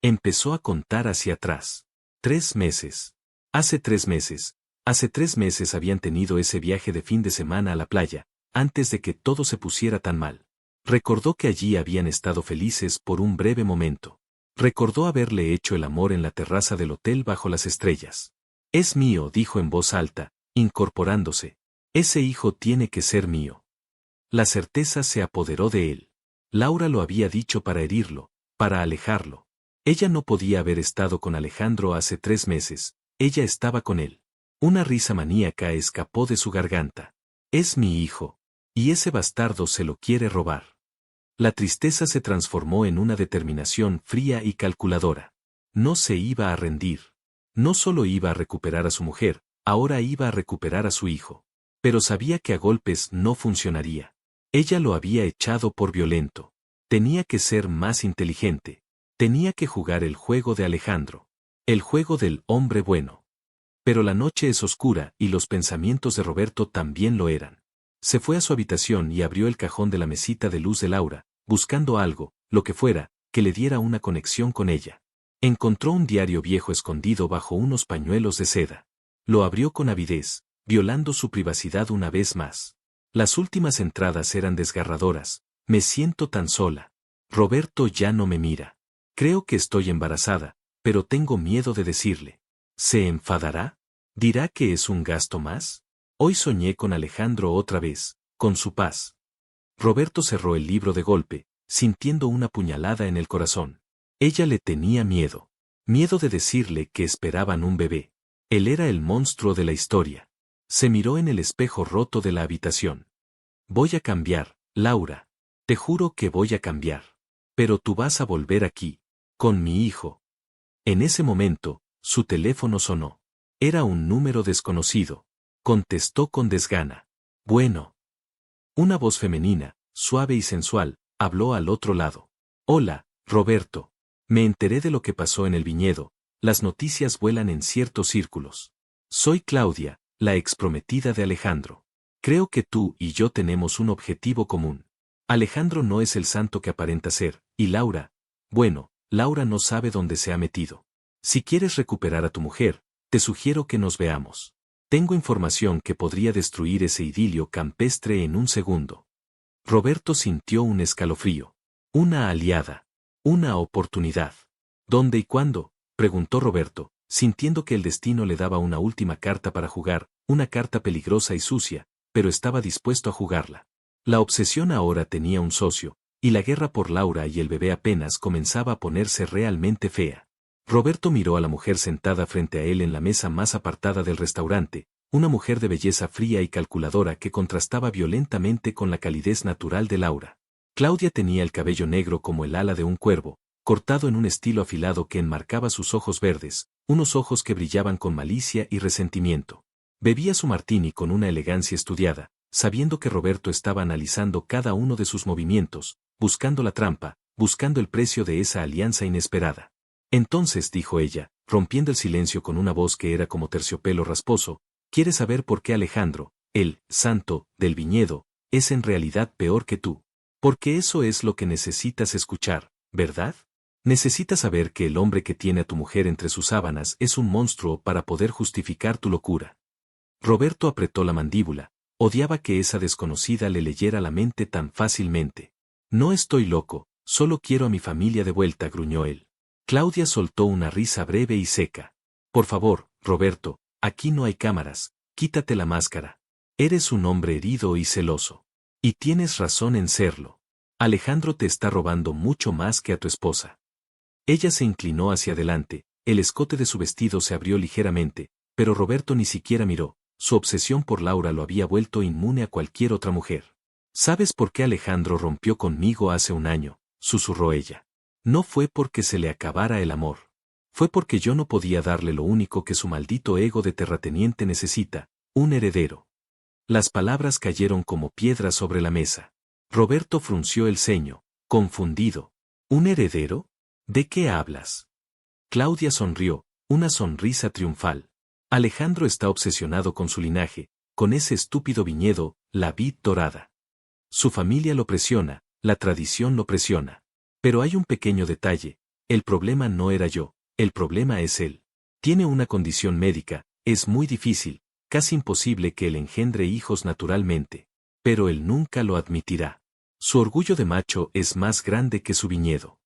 Empezó a contar hacia atrás. 3 meses. Hace 3 meses. Hace 3 meses habían tenido ese viaje de fin de semana a la playa, antes de que todo se pusiera tan mal. Recordó que allí habían estado felices por un breve momento. Recordó haberle hecho el amor en la terraza del hotel bajo las estrellas. Es mío, dijo en voz alta, incorporándose. Ese hijo tiene que ser mío. La certeza se apoderó de él. Laura lo había dicho para herirlo, para alejarlo. Ella no podía haber estado con Alejandro hace 3 meses, ella estaba con él. Una risa maníaca escapó de su garganta. Es mi hijo. Y ese bastardo se lo quiere robar. La tristeza se transformó en una determinación fría y calculadora. No se iba a rendir. No solo iba a recuperar a su mujer, ahora iba a recuperar a su hijo. Pero sabía que a golpes no funcionaría. Ella lo había echado por violento. Tenía que ser más inteligente. Tenía que jugar el juego de Alejandro. El juego del hombre bueno. Pero la noche es oscura y los pensamientos de Roberto también lo eran. Se fue a su habitación y abrió el cajón de la mesita de luz de Laura, buscando algo, lo que fuera, que le diera una conexión con ella. Encontró un diario viejo escondido bajo unos pañuelos de seda. Lo abrió con avidez, violando su privacidad una vez más. Las últimas entradas eran desgarradoras. Me siento tan sola. Roberto ya no me mira. Creo que estoy embarazada, pero tengo miedo de decirle. ¿Se enfadará? ¿Dirá que es un gasto más? Hoy soñé con Alejandro otra vez, con su paz. Roberto cerró el libro de golpe, sintiendo una puñalada en el corazón. Ella le tenía miedo. Miedo de decirle que esperaban un bebé. Él era el monstruo de la historia. Se miró en el espejo roto de la habitación. Voy a cambiar, Laura. Te juro que voy a cambiar. Pero tú vas a volver aquí, con mi hijo. En ese momento, su teléfono sonó. Era un número desconocido. Contestó con desgana. Bueno. Una voz femenina, suave y sensual, habló al otro lado. Hola, Roberto. Me enteré de lo que pasó en el viñedo. Las noticias vuelan en ciertos círculos. Soy Claudia, la exprometida de Alejandro. Creo que tú y yo tenemos un objetivo común. Alejandro no es el santo que aparenta ser, y Laura, bueno, Laura no sabe dónde se ha metido. Si quieres recuperar a tu mujer, te sugiero que nos veamos. Tengo información que podría destruir ese idilio campestre en un segundo. Roberto sintió un escalofrío. Una aliada. Una oportunidad. ¿Dónde y cuándo?, preguntó Roberto, sintiendo que el destino le daba una última carta para jugar, una carta peligrosa y sucia, pero estaba dispuesto a jugarla. La obsesión ahora tenía un socio, y la guerra por Laura y el bebé apenas comenzaba a ponerse realmente fea. Roberto miró a la mujer sentada frente a él en la mesa más apartada del restaurante, una mujer de belleza fría y calculadora que contrastaba violentamente con la calidez natural de Laura. Claudia tenía el cabello negro como el ala de un cuervo, cortado en un estilo afilado que enmarcaba sus ojos verdes, unos ojos que brillaban con malicia y resentimiento. Bebía su martini con una elegancia estudiada, sabiendo que Roberto estaba analizando cada uno de sus movimientos, buscando la trampa, buscando el precio de esa alianza inesperada. Entonces, dijo ella, rompiendo el silencio con una voz que era como terciopelo rasposo, ¿quieres saber por qué Alejandro, el santo del viñedo, es en realidad peor que tú? Porque eso es lo que necesitas escuchar, ¿verdad? Necesitas saber que el hombre que tiene a tu mujer entre sus sábanas es un monstruo para poder justificar tu locura. Roberto apretó la mandíbula, odiaba que esa desconocida le leyera la mente tan fácilmente. No estoy loco, solo quiero a mi familia de vuelta, gruñó él. Claudia soltó una risa breve y seca. Por favor, Roberto, aquí no hay cámaras, quítate la máscara. Eres un hombre herido y celoso. Y tienes razón en serlo. Alejandro te está robando mucho más que a tu esposa. Ella se inclinó hacia adelante, el escote de su vestido se abrió ligeramente, pero Roberto ni siquiera miró, su obsesión por Laura lo había vuelto inmune a cualquier otra mujer. ¿Sabes por qué Alejandro rompió conmigo hace un año?, susurró ella. No fue porque se le acabara el amor. Fue porque yo no podía darle lo único que su maldito ego de terrateniente necesita, un heredero. Las palabras cayeron como piedras sobre la mesa. Roberto frunció el ceño, confundido. ¿Un heredero? ¿De qué hablas? Claudia sonrió, una sonrisa triunfal. Alejandro está obsesionado con su linaje, con ese estúpido viñedo, la vid dorada. Su familia lo presiona, la tradición lo presiona. Pero hay un pequeño detalle, el problema no era yo, el problema es él. Tiene una condición médica, es muy difícil, casi imposible que él engendre hijos naturalmente. Pero él nunca lo admitirá. Su orgullo de macho es más grande que su viñedo.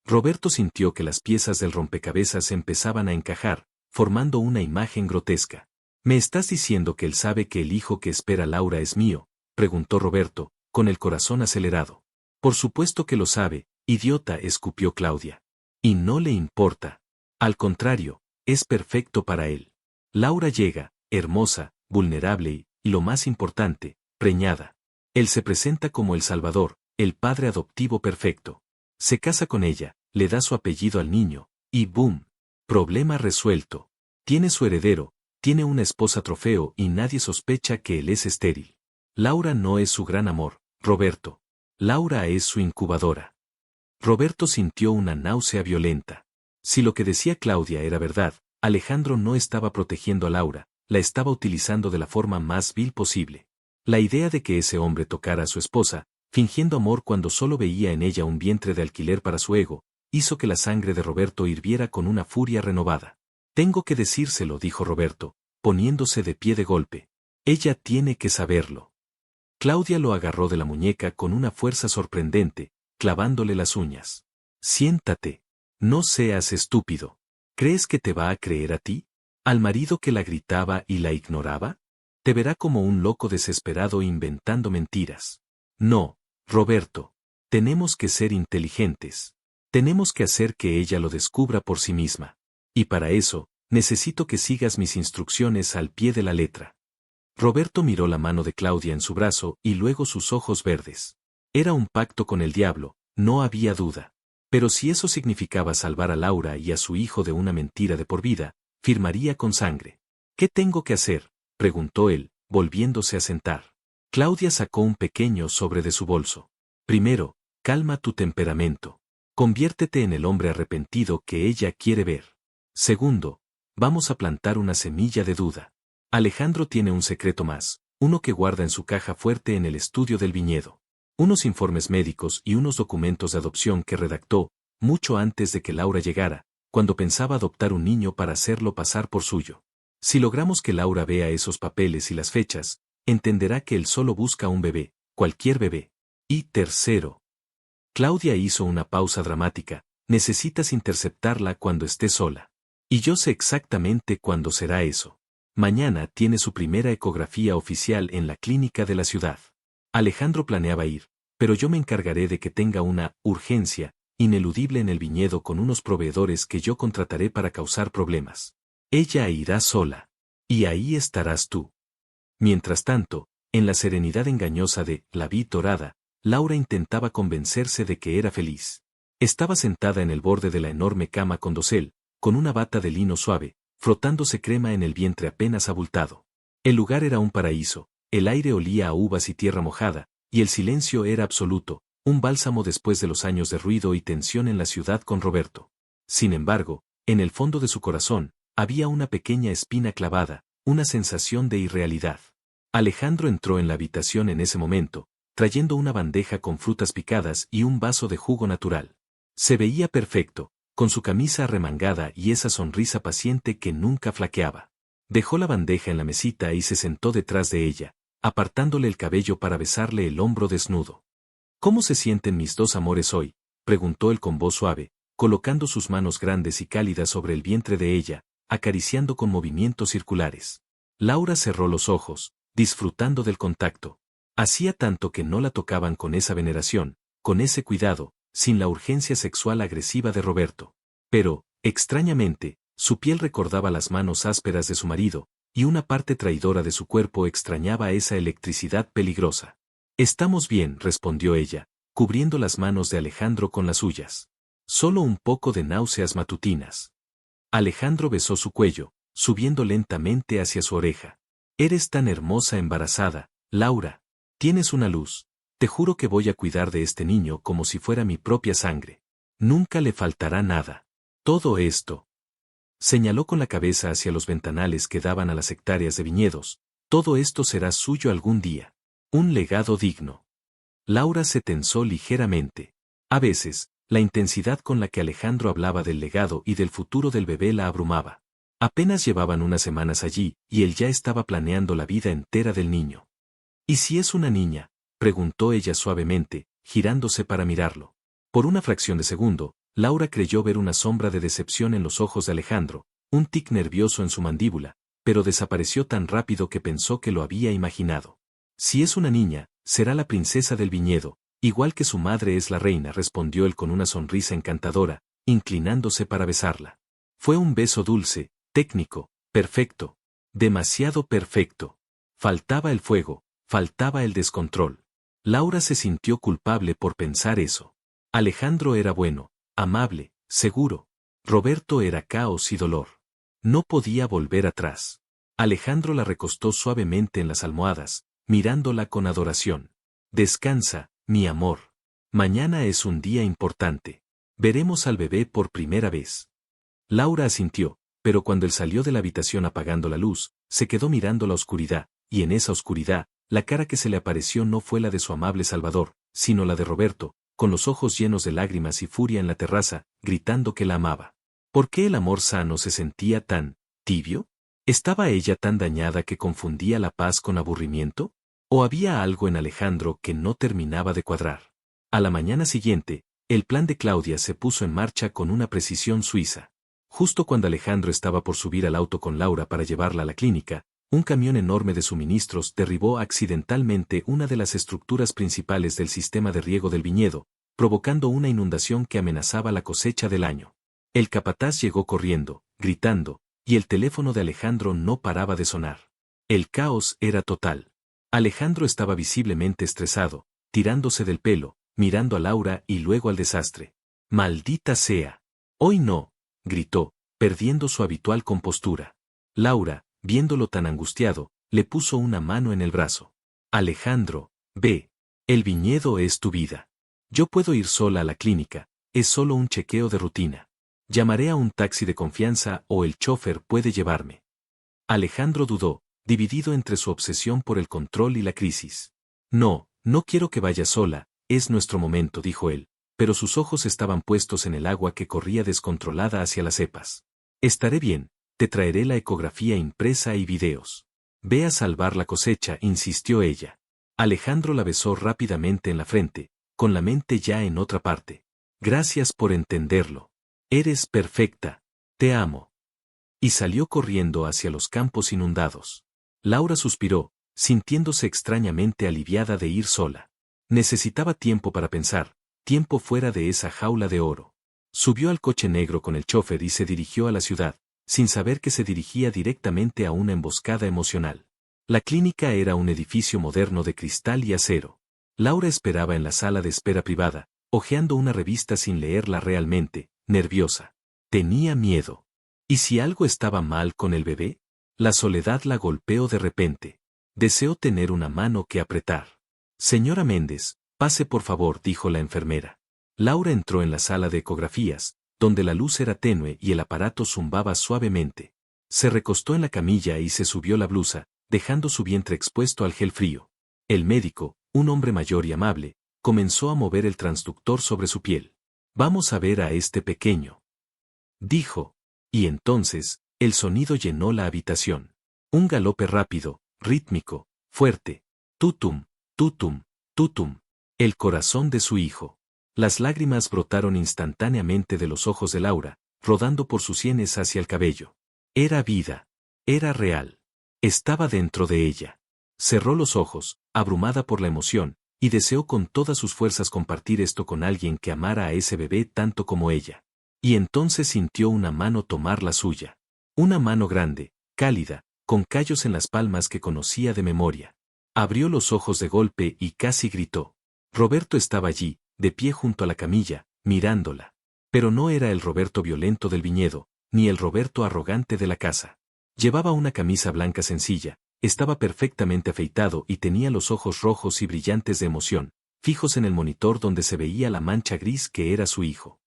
Roberto sintió que las piezas del rompecabezas empezaban a encajar, formando una imagen grotesca. ¿Me estás diciendo que él sabe que el hijo que espera Laura es mío?, preguntó Roberto, con el corazón acelerado. Por supuesto que lo sabe, idiota, escupió Claudia. Y no le importa. Al contrario, es perfecto para él. Laura llega, hermosa, vulnerable y, lo más importante, preñada. Él se presenta como el Salvador, el padre adoptivo perfecto. Se casa con ella, le da su apellido al niño, y ¡boom! Problema resuelto. Tiene su heredero, tiene una esposa trofeo y nadie sospecha que él es estéril. Laura no es su gran amor, Roberto. Laura es su incubadora. Roberto sintió una náusea violenta. Si lo que decía Claudia era verdad, Alejandro no estaba protegiendo a Laura, la estaba utilizando de la forma más vil posible. La idea de que ese hombre tocara a su esposa, fingiendo amor cuando solo veía en ella un vientre de alquiler para su ego, hizo que la sangre de Roberto hirviera con una furia renovada. Tengo que decírselo, dijo Roberto, poniéndose de pie de golpe. Ella tiene que saberlo. Claudia lo agarró de la muñeca con una fuerza sorprendente, clavándole las uñas. Siéntate. No seas estúpido. ¿Crees que te va a creer a ti? ¿Al marido que la gritaba y la ignoraba? Te verá como un loco desesperado inventando mentiras. No, Roberto. Tenemos que ser inteligentes. Tenemos que hacer que ella lo descubra por sí misma. Y para eso, necesito que sigas mis instrucciones al pie de la letra. Roberto miró la mano de Claudia en su brazo y luego sus ojos verdes. Era un pacto con el diablo, no había duda. Pero si eso significaba salvar a Laura y a su hijo de una mentira de por vida, firmaría con sangre. ¿Qué tengo que hacer?, preguntó él, volviéndose a sentar. Claudia sacó un pequeño sobre de su bolso. Primero, calma tu temperamento. Conviértete en el hombre arrepentido que ella quiere ver. Segundo, vamos a plantar una semilla de duda. Alejandro tiene un secreto más, uno que guarda en su caja fuerte en el estudio del viñedo. Unos informes médicos y unos documentos de adopción que redactó, mucho antes de que Laura llegara, cuando pensaba adoptar un niño para hacerlo pasar por suyo. Si logramos que Laura vea esos papeles y las fechas, entenderá que él solo busca un bebé, cualquier bebé. Y tercero. Claudia hizo una pausa dramática, necesitas interceptarla cuando esté sola. Y yo sé exactamente cuándo será eso. Mañana tiene su primera ecografía oficial en la clínica de la ciudad. Alejandro planeaba ir, pero yo me encargaré de que tenga una urgencia ineludible en el viñedo con unos proveedores que yo contrataré para causar problemas. Ella irá sola. Y ahí estarás tú. Mientras tanto, en la serenidad engañosa de la vid dorada, Laura intentaba convencerse de que era feliz. Estaba sentada en el borde de la enorme cama con dosel, con una bata de lino suave, frotándose crema en el vientre apenas abultado. El lugar era un paraíso, el aire olía a uvas y tierra mojada, y el silencio era absoluto, un bálsamo después de los años de ruido y tensión en la ciudad con Roberto. Sin embargo, en el fondo de su corazón, había una pequeña espina clavada, una sensación de irrealidad. Alejandro entró en la habitación en ese momento, trayendo una bandeja con frutas picadas y un vaso de jugo natural. Se veía perfecto, con su camisa arremangada y esa sonrisa paciente que nunca flaqueaba. Dejó la bandeja en la mesita y se sentó detrás de ella, apartándole el cabello para besarle el hombro desnudo. ¿Cómo se sienten mis dos amores hoy?, preguntó él con voz suave, colocando sus manos grandes y cálidas sobre el vientre de ella, acariciando con movimientos circulares. Laura cerró los ojos, disfrutando del contacto. Hacía tanto que no la tocaban con esa veneración, con ese cuidado, sin la urgencia sexual agresiva de Roberto. Pero, extrañamente, su piel recordaba las manos ásperas de su marido, y una parte traidora de su cuerpo extrañaba esa electricidad peligrosa. Estamos bien, respondió ella, cubriendo las manos de Alejandro con las suyas. Solo un poco de náuseas matutinas. Alejandro besó su cuello, subiendo lentamente hacia su oreja. Eres tan hermosa embarazada, Laura. Tienes una luz. Te juro que voy a cuidar de este niño como si fuera mi propia sangre. Nunca le faltará nada. Todo esto. Señaló con la cabeza hacia los ventanales que daban a las hectáreas de viñedos. Todo esto será suyo algún día. Un legado digno. Laura se tensó ligeramente. A veces, la intensidad con la que Alejandro hablaba del legado y del futuro del bebé la abrumaba. Apenas llevaban unas semanas allí, y él ya estaba planeando la vida entera del niño. ¿Y si es una niña?, preguntó ella suavemente, girándose para mirarlo. Por una fracción de segundo, Laura creyó ver una sombra de decepción en los ojos de Alejandro, un tic nervioso en su mandíbula, pero desapareció tan rápido que pensó que lo había imaginado. Si es una niña, será la princesa del viñedo, igual que su madre es la reina, respondió él con una sonrisa encantadora, inclinándose para besarla. Fue un beso dulce, técnico, perfecto. Demasiado perfecto. Faltaba el fuego, faltaba el descontrol. Laura se sintió culpable por pensar eso. Alejandro era bueno, amable, seguro. Roberto era caos y dolor. No podía volver atrás. Alejandro la recostó suavemente en las almohadas, mirándola con adoración. Descansa, mi amor. Mañana es un día importante. Veremos al bebé por primera vez. Laura asintió, pero cuando él salió de la habitación apagando la luz, se quedó mirando la oscuridad, y en esa oscuridad, la cara que se le apareció no fue la de su amable Salvador, sino la de Roberto, con los ojos llenos de lágrimas y furia en la terraza, gritando que la amaba. ¿Por qué el amor sano se sentía tan tibio? ¿Estaba ella tan dañada que confundía la paz con aburrimiento? ¿O había algo en Alejandro que no terminaba de cuadrar? A la mañana siguiente, el plan de Claudia se puso en marcha con una precisión suiza. Justo cuando Alejandro estaba por subir al auto con Laura para llevarla a la clínica, un camión enorme de suministros derribó accidentalmente una de las estructuras principales del sistema de riego del viñedo, provocando una inundación que amenazaba la cosecha del año. El capataz llegó corriendo, gritando, y el teléfono de Alejandro no paraba de sonar. El caos era total. Alejandro estaba visiblemente estresado, tirándose del pelo, mirando a Laura y luego al desastre. ¡Maldita sea! ¡Hoy no!, gritó, perdiendo su habitual compostura. Laura, viéndolo tan angustiado, le puso una mano en el brazo. Alejandro, ve. El viñedo es tu vida. Yo puedo ir sola a la clínica, es solo un chequeo de rutina. Llamaré a un taxi de confianza o el chofer puede llevarme. Alejandro dudó, dividido entre su obsesión por el control y la crisis. No, no quiero que vaya sola, es nuestro momento, dijo él, pero sus ojos estaban puestos en el agua que corría descontrolada hacia las cepas. Estaré bien, te traeré la ecografía impresa y videos. Ve a salvar la cosecha, insistió ella. Alejandro la besó rápidamente en la frente, con la mente ya en otra parte. Gracias por entenderlo. Eres perfecta. Te amo. Y salió corriendo hacia los campos inundados. Laura suspiró, sintiéndose extrañamente aliviada de ir sola. Necesitaba tiempo para pensar, tiempo fuera de esa jaula de oro. Subió al coche negro con el chofer y se dirigió a la ciudad, sin saber que se dirigía directamente a una emboscada emocional. La clínica era un edificio moderno de cristal y acero. Laura esperaba en la sala de espera privada, hojeando una revista sin leerla realmente, nerviosa. Tenía miedo. ¿Y si algo estaba mal con el bebé? La soledad la golpeó de repente. Deseó tener una mano que apretar. Señora Méndez, pase por favor, dijo la enfermera. Laura entró en la sala de ecografías, donde la luz era tenue y el aparato zumbaba suavemente. Se recostó en la camilla y se subió la blusa, dejando su vientre expuesto al gel frío. El médico, un hombre mayor y amable, comenzó a mover el transductor sobre su piel. Vamos a ver a este pequeño, dijo. Y entonces, el sonido llenó la habitación. Un galope rápido, rítmico, fuerte. Tutum, tutum, tutum. El corazón de su hijo. Las lágrimas brotaron instantáneamente de los ojos de Laura, rodando por sus sienes hacia el cabello. Era vida. Era real. Estaba dentro de ella. Cerró los ojos, abrumada por la emoción, y deseó con todas sus fuerzas compartir esto con alguien que amara a ese bebé tanto como ella. Y entonces sintió una mano tomar la suya. Una mano grande, cálida, con callos en las palmas que conocía de memoria. Abrió los ojos de golpe y casi gritó. Roberto estaba allí, de pie junto a la camilla, mirándola. Pero no era el Roberto violento del viñedo, ni el Roberto arrogante de la casa. Llevaba una camisa blanca sencilla, estaba perfectamente afeitado y tenía los ojos rojos y brillantes de emoción, fijos en el monitor donde se veía la mancha gris que era su hijo.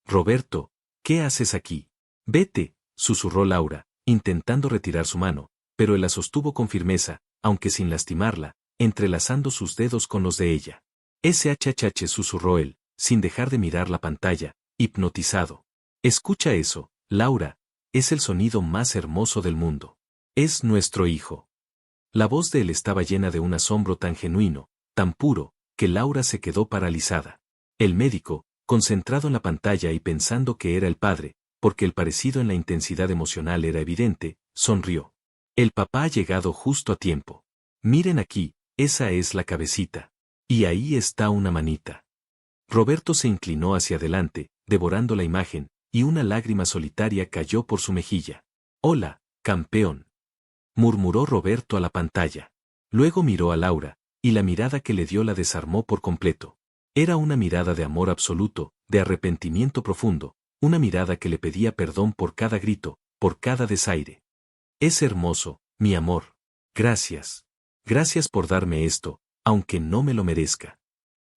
Roberto, ¿qué haces aquí? Vete, susurró Laura, intentando retirar su mano, pero él la sostuvo con firmeza, aunque sin lastimarla, entrelazando sus dedos con los de ella. SHH susurró él, sin dejar de mirar la pantalla, hipnotizado. Escucha eso, Laura, es el sonido más hermoso del mundo. Es nuestro hijo. La voz de él estaba llena de un asombro tan genuino, tan puro, que Laura se quedó paralizada. El médico, concentrado en la pantalla y pensando que era el padre, porque el parecido en la intensidad emocional era evidente, sonrió. El papá ha llegado justo a tiempo. Miren aquí, esa es la cabecita. Y ahí está una manita. Roberto se inclinó hacia adelante, devorando la imagen, y una lágrima solitaria cayó por su mejilla. Hola, campeón. Murmuró Roberto a la pantalla. Luego miró a Laura, y la mirada que le dio la desarmó por completo. Era una mirada de amor absoluto, de arrepentimiento profundo, una mirada que le pedía perdón por cada grito, por cada desaire. Es hermoso, mi amor. Gracias. Gracias por darme esto, aunque no me lo merezca.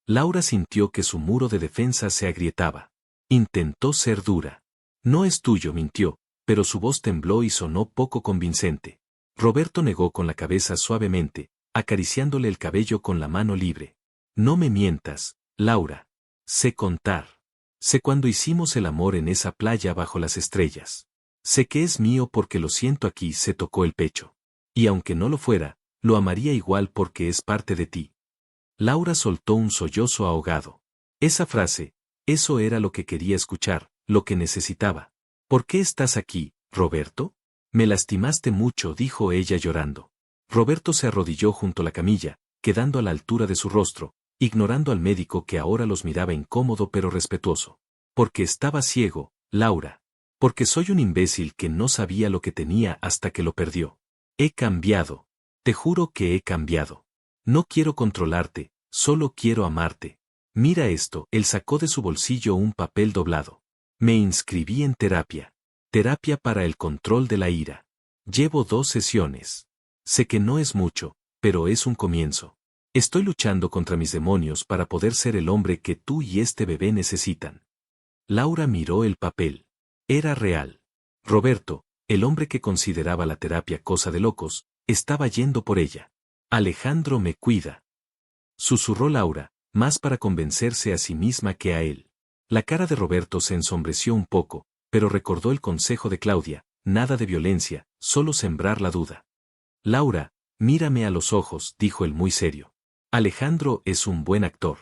Laura sintió que su muro de defensa se agrietaba. Intentó ser dura. No es tuyo, mintió, pero su voz tembló y sonó poco convincente. Roberto negó con la cabeza suavemente, acariciándole el cabello con la mano libre. No me mientas, Laura. Sé contar. Sé cuando hicimos el amor en esa playa bajo las estrellas. Sé que es mío porque lo siento aquí, se tocó el pecho. Y aunque no lo fuera, lo amaría igual porque es parte de ti. Laura soltó un sollozo ahogado. Esa frase, eso era lo que quería escuchar, lo que necesitaba. ¿Por qué estás aquí, Roberto? Me lastimaste mucho, dijo ella llorando. Roberto se arrodilló junto a la camilla, quedando a la altura de su rostro, ignorando al médico que ahora los miraba incómodo pero respetuoso. Porque estaba ciego, Laura. Porque soy un imbécil que no sabía lo que tenía hasta que lo perdió. He cambiado. Te juro que he cambiado. No quiero controlarte, solo quiero amarte. Mira esto, él sacó de su bolsillo un papel doblado. Me inscribí en terapia. Terapia para el control de la ira. Llevo 2 sesiones. Sé que no es mucho, pero es un comienzo. Estoy luchando contra mis demonios para poder ser el hombre que tú y este bebé necesitan. Laura miró el papel. Era real. Roberto, el hombre que consideraba la terapia cosa de locos, estaba yendo por ella. Alejandro me cuida. Susurró Laura, más para convencerse a sí misma que a él. La cara de Roberto se ensombreció un poco, pero recordó el consejo de Claudia, nada de violencia, solo sembrar la duda. Laura, mírame a los ojos, dijo él muy serio. Alejandro es un buen actor.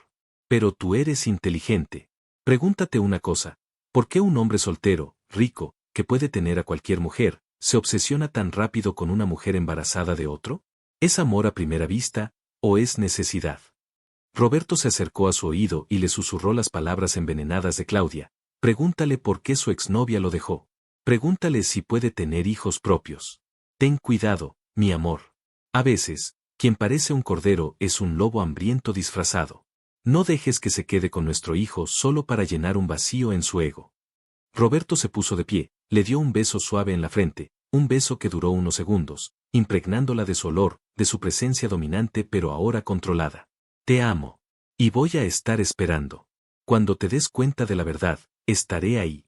Pero tú eres inteligente. Pregúntate una cosa, ¿por qué un hombre soltero, rico, que puede tener a cualquier mujer, se obsesiona tan rápido con una mujer embarazada de otro? ¿Es amor a primera vista, o es necesidad? Roberto se acercó a su oído y le susurró las palabras envenenadas de Claudia. Pregúntale por qué su exnovia lo dejó. Pregúntale si puede tener hijos propios. Ten cuidado, mi amor. A veces, quien parece un cordero es un lobo hambriento disfrazado. No dejes que se quede con nuestro hijo solo para llenar un vacío en su ego. Roberto se puso de pie, le dio un beso suave en la frente, un beso que duró unos segundos, impregnándola de su olor, de su presencia dominante pero ahora controlada. Te amo. Y voy a estar esperando. Cuando te des cuenta de la verdad, estaré ahí.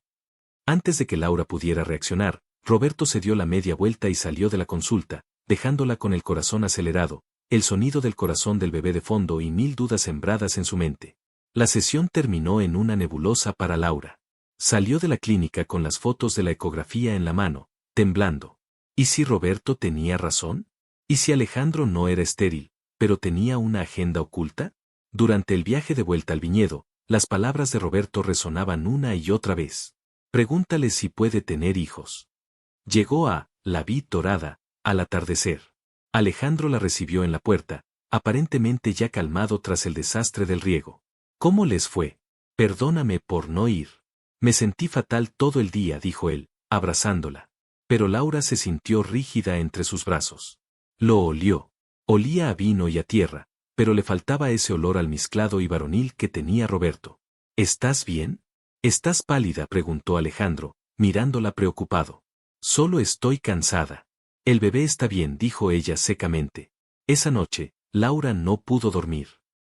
Antes de que Laura pudiera reaccionar, Roberto se dio la media vuelta y salió de la consulta, dejándola con el corazón acelerado, el sonido del corazón del bebé de fondo y 1000 dudas sembradas en su mente. La sesión terminó en una nebulosa para Laura. Salió de la clínica con las fotos de la ecografía en la mano, temblando. ¿Y si Roberto tenía razón? ¿Y si Alejandro no era estéril, pero tenía una agenda oculta? Durante el viaje de vuelta al viñedo, las palabras de Roberto resonaban una y otra vez. Pregúntale si puede tener hijos. Llegó a la vid dorada, al atardecer. Alejandro la recibió en la puerta, aparentemente ya calmado tras el desastre del riego. ¿Cómo les fue? Perdóname por no ir. Me sentí fatal todo el día, dijo él, abrazándola. Pero Laura se sintió rígida entre sus brazos. Lo olió. Olía a vino y a tierra, pero le faltaba ese olor almizclado y varonil que tenía Roberto. ¿Estás bien? ¿Estás pálida?, preguntó Alejandro, mirándola preocupado. Solo estoy cansada. El bebé está bien, dijo ella secamente. Esa noche, Laura no pudo dormir.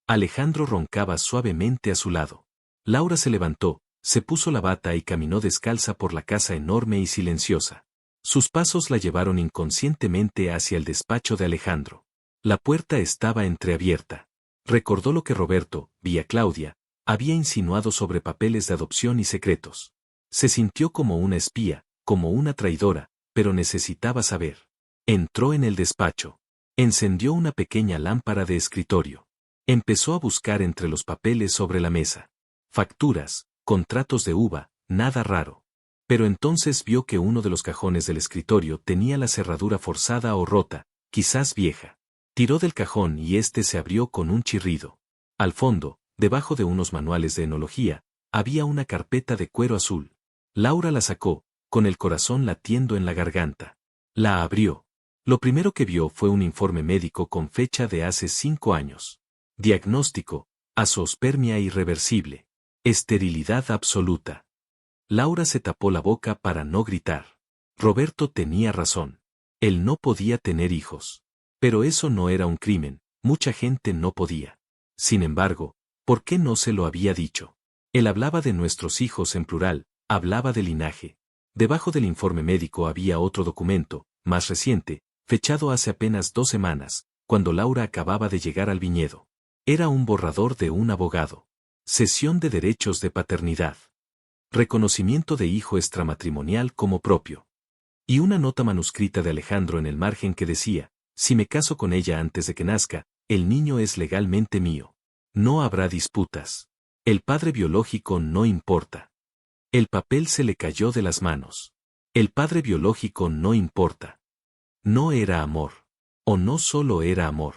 Alejandro roncaba suavemente a su lado. Laura se levantó, se puso la bata y caminó descalza por la casa enorme y silenciosa. Sus pasos la llevaron inconscientemente hacia el despacho de Alejandro. La puerta estaba entreabierta. Recordó lo que Roberto, vía Claudia, había insinuado sobre papeles de adopción y secretos. Se sintió como una espía, como una traidora, pero necesitaba saber. Entró en el despacho. Encendió una pequeña lámpara de escritorio. Empezó a buscar entre los papeles sobre la mesa. Facturas, contratos de uva, nada raro. Pero entonces vio que uno de los cajones del escritorio tenía la cerradura forzada o rota, quizás vieja. Tiró del cajón y éste se abrió con un chirrido. Al fondo, debajo de unos manuales de enología, había una carpeta de cuero azul. Laura la sacó, con el corazón latiendo en la garganta. La abrió. Lo primero que vio fue un informe médico con fecha de hace 5 años. Diagnóstico: azoospermia irreversible. Esterilidad absoluta. Laura se tapó la boca para no gritar. Roberto tenía razón. Él no podía tener hijos. Pero eso no era un crimen, mucha gente no podía. Sin embargo, ¿por qué no se lo había dicho? Él hablaba de nuestros hijos en plural, hablaba de linaje. Debajo del informe médico había otro documento, más reciente, fechado hace apenas 2 semanas, cuando Laura acababa de llegar al viñedo. Era un borrador de un abogado. Cesión de derechos de paternidad. Reconocimiento de hijo extramatrimonial como propio. Y una nota manuscrita de Alejandro en el margen que decía: si me caso con ella antes de que nazca, el niño es legalmente mío. No habrá disputas. El padre biológico no importa. El papel se le cayó de las manos. El padre biológico no importa. No era amor. O no solo era amor.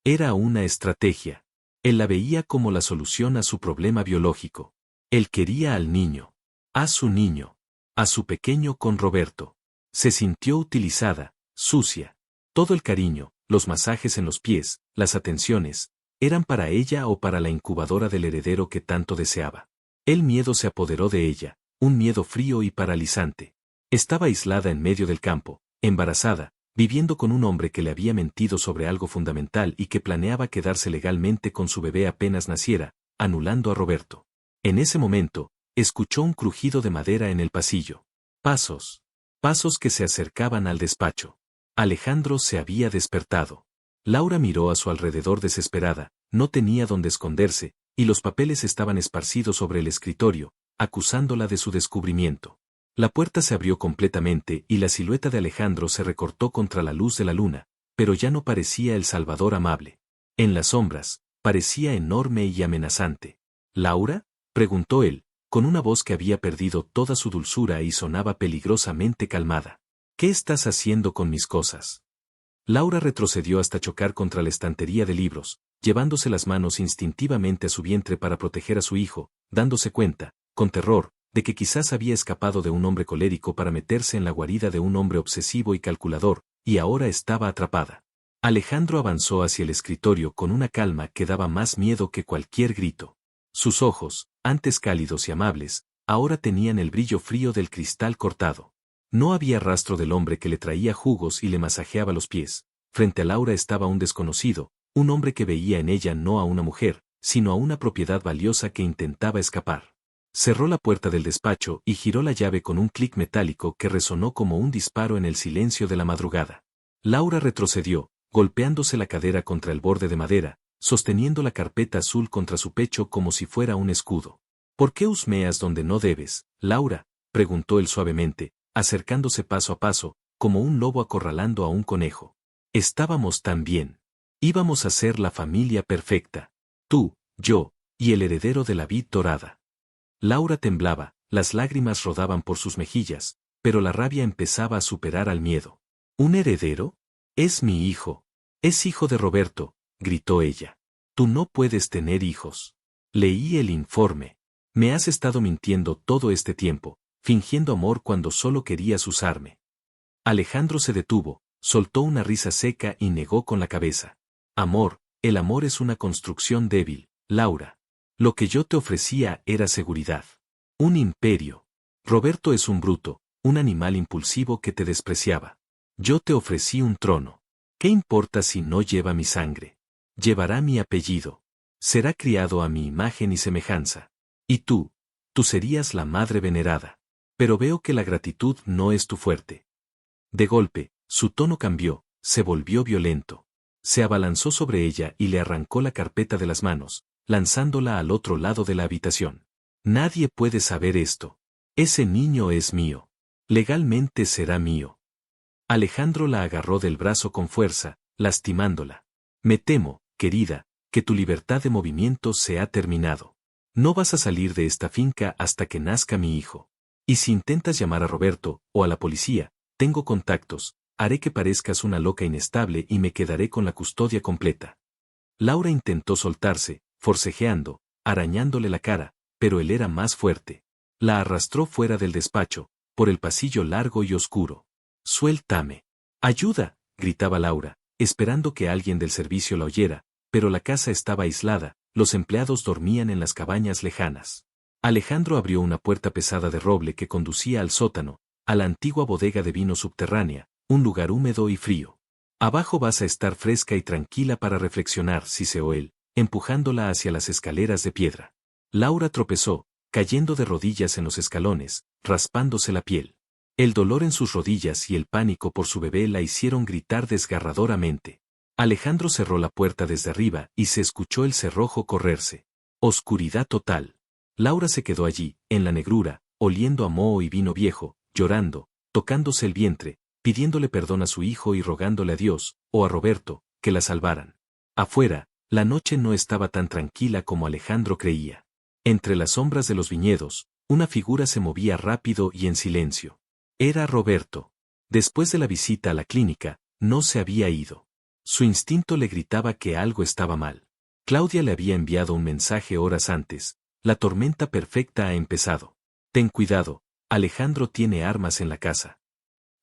Era una estrategia. Él la veía como la solución a su problema biológico. Él quería al niño. A su niño. A su pequeño con Roberto. Se sintió utilizada, sucia. Todo el cariño, los masajes en los pies, las atenciones, eran para ella o para la incubadora del heredero que tanto deseaba. El miedo se apoderó de ella, un miedo frío y paralizante. Estaba aislada en medio del campo, embarazada, viviendo con un hombre que le había mentido sobre algo fundamental y que planeaba quedarse legalmente con su bebé apenas naciera, anulando a Roberto. En ese momento, escuchó un crujido de madera en el pasillo. Pasos. Pasos que se acercaban al despacho. Alejandro se había despertado. Laura miró a su alrededor desesperada, no tenía dónde esconderse, y los papeles estaban esparcidos sobre el escritorio, acusándola de su descubrimiento. La puerta se abrió completamente y la silueta de Alejandro se recortó contra la luz de la luna, pero ya no parecía el Salvador amable. En las sombras, parecía enorme y amenazante. ¿Laura?, preguntó él, con una voz que había perdido toda su dulzura y sonaba peligrosamente calmada. ¿Qué estás haciendo con mis cosas? Laura retrocedió hasta chocar contra la estantería de libros, llevándose las manos instintivamente a su vientre para proteger a su hijo, dándose cuenta, con terror, de que quizás había escapado de un hombre colérico para meterse en la guarida de un hombre obsesivo y calculador, y ahora estaba atrapada. Alejandro avanzó hacia el escritorio con una calma que daba más miedo que cualquier grito. Sus ojos, antes cálidos y amables, ahora tenían el brillo frío del cristal cortado. No había rastro del hombre que le traía jugos y le masajeaba los pies. Frente a Laura estaba un desconocido, un hombre que veía en ella no a una mujer, sino a una propiedad valiosa que intentaba escapar. Cerró la puerta del despacho y giró la llave con un clic metálico que resonó como un disparo en el silencio de la madrugada. Laura retrocedió, golpeándose la cadera contra el borde de madera, sosteniendo la carpeta azul contra su pecho como si fuera un escudo. ¿Por qué husmeas donde no debes, Laura?, preguntó él suavemente, acercándose paso a paso, como un lobo acorralando a un conejo. Estábamos tan bien. Íbamos a ser la familia perfecta. Tú, Yo, y el heredero de la vid dorada. Laura temblaba, las lágrimas rodaban por sus mejillas, pero la rabia empezaba a superar al miedo. ¿Un heredero? Es mi hijo. Es hijo de Roberto, gritó ella. Tú no puedes tener hijos. Leí el informe. Me has estado mintiendo todo este tiempo, fingiendo amor cuando solo querías usarme. Alejandro se detuvo, soltó una risa seca y negó con la cabeza. Amor, el amor es una construcción débil, Laura. Lo que yo te ofrecía era seguridad. Un imperio. Roberto es un bruto, un animal impulsivo que te despreciaba. Yo te ofrecí un trono. ¿Qué importa si no lleva mi sangre? Llevará mi apellido. Será criado a mi imagen y semejanza. Y tú serías la madre venerada. Pero veo que la gratitud no es tu fuerte. De golpe, su tono cambió, se volvió violento. Se abalanzó sobre ella y le arrancó la carpeta de las manos, lanzándola al otro lado de la habitación. Nadie puede saber esto. Ese niño es mío. Legalmente será mío. Alejandro la agarró del brazo con fuerza, lastimándola. Me temo, querida, que tu libertad de movimiento se ha terminado. No vas a salir de esta finca hasta que nazca mi hijo. Y si intentas llamar a Roberto, o a la policía, tengo contactos, haré que parezcas una loca inestable y me quedaré con la custodia completa. Laura intentó soltarse, forcejeando, arañándole la cara, pero él era más fuerte. La arrastró fuera del despacho, por el pasillo largo y oscuro. Suéltame. Ayuda, gritaba Laura, esperando que alguien del servicio la oyera, pero la casa estaba aislada, los empleados dormían en las cabañas lejanas. Alejandro abrió una puerta pesada de roble que conducía al sótano, a la antigua bodega de vino subterránea, un lugar húmedo y frío. Abajo vas a estar fresca y tranquila para reflexionar, siseó él, empujándola hacia las escaleras de piedra. Laura tropezó, cayendo de rodillas en los escalones, raspándose la piel. El dolor en sus rodillas y el pánico por su bebé la hicieron gritar desgarradoramente. Alejandro cerró la puerta desde arriba y se escuchó el cerrojo correrse. Oscuridad total. Laura se quedó allí, en la negrura, oliendo a moho y vino viejo, llorando, tocándose el vientre, pidiéndole perdón a su hijo y rogándole a Dios, o a Roberto, que la salvaran. Afuera, la noche no estaba tan tranquila como Alejandro creía. Entre las sombras de los viñedos, una figura se movía rápido y en silencio. Era Roberto. Después de la visita a la clínica, no se había ido. Su instinto le gritaba que algo estaba mal. Claudia le había enviado un mensaje horas antes. La tormenta perfecta ha empezado. Ten cuidado, Alejandro tiene armas en la casa.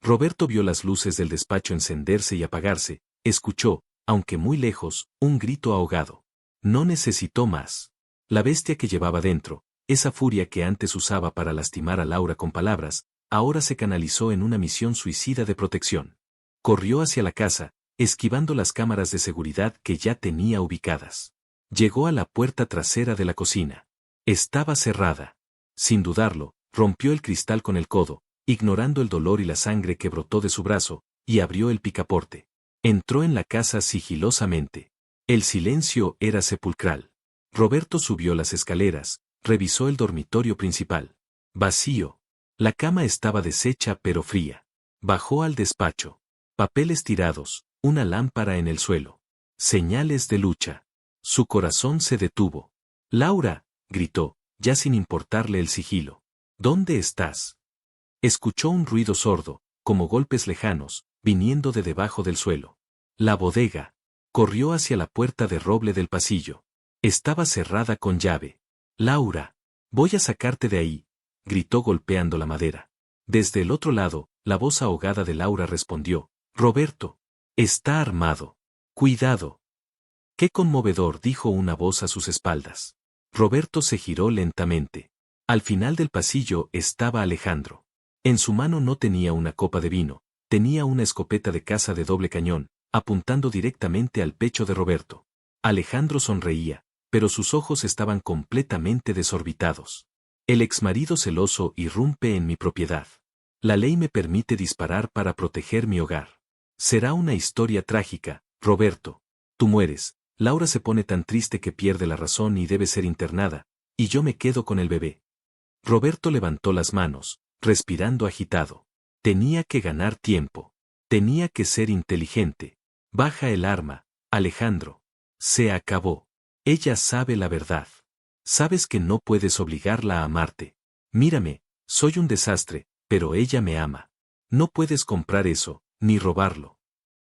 Roberto vio las luces del despacho encenderse y apagarse, escuchó, aunque muy lejos, un grito ahogado. No necesitó más. La bestia que llevaba dentro, esa furia que antes usaba para lastimar a Laura con palabras, ahora se canalizó en una misión suicida de protección. Corrió hacia la casa, esquivando las cámaras de seguridad que ya tenía ubicadas. Llegó a la puerta trasera de la cocina. Estaba cerrada. Sin dudarlo, rompió el cristal con el codo, ignorando el dolor y la sangre que brotó de su brazo, y abrió el picaporte. Entró en la casa sigilosamente. El silencio era sepulcral. Roberto subió las escaleras, revisó el dormitorio principal. Vacío. La cama estaba deshecha pero fría. Bajó al despacho. Papeles tirados, una lámpara en el suelo. Señales de lucha. Su corazón se detuvo. ¡Laura!, gritó, ya sin importarle el sigilo. ¿Dónde estás? Escuchó un ruido sordo, como golpes lejanos, viniendo de debajo del suelo. La bodega. Corrió hacia la puerta de roble del pasillo. Estaba cerrada con llave. Laura, voy a sacarte de ahí, gritó golpeando la madera. Desde el otro lado, la voz ahogada de Laura respondió, Roberto, está armado. Cuidado. Qué conmovedor, dijo una voz a sus espaldas. Roberto se giró lentamente. Al final del pasillo estaba Alejandro. En su mano no tenía una copa de vino, tenía una escopeta de caza de doble cañón, apuntando directamente al pecho de Roberto. Alejandro sonreía, pero sus ojos estaban completamente desorbitados. El exmarido celoso irrumpe en mi propiedad. La ley me permite disparar para proteger mi hogar. Será una historia trágica, Roberto. Tú mueres, Laura se pone tan triste que pierde la razón y debe ser internada, y yo me quedo con el bebé. Roberto levantó las manos, respirando agitado. Tenía que ganar tiempo. Tenía que ser inteligente. Baja el arma, Alejandro. Se acabó. Ella sabe la verdad. Sabes que no puedes obligarla a amarte. Mírame, soy un desastre, pero ella me ama. No puedes comprar eso, ni robarlo.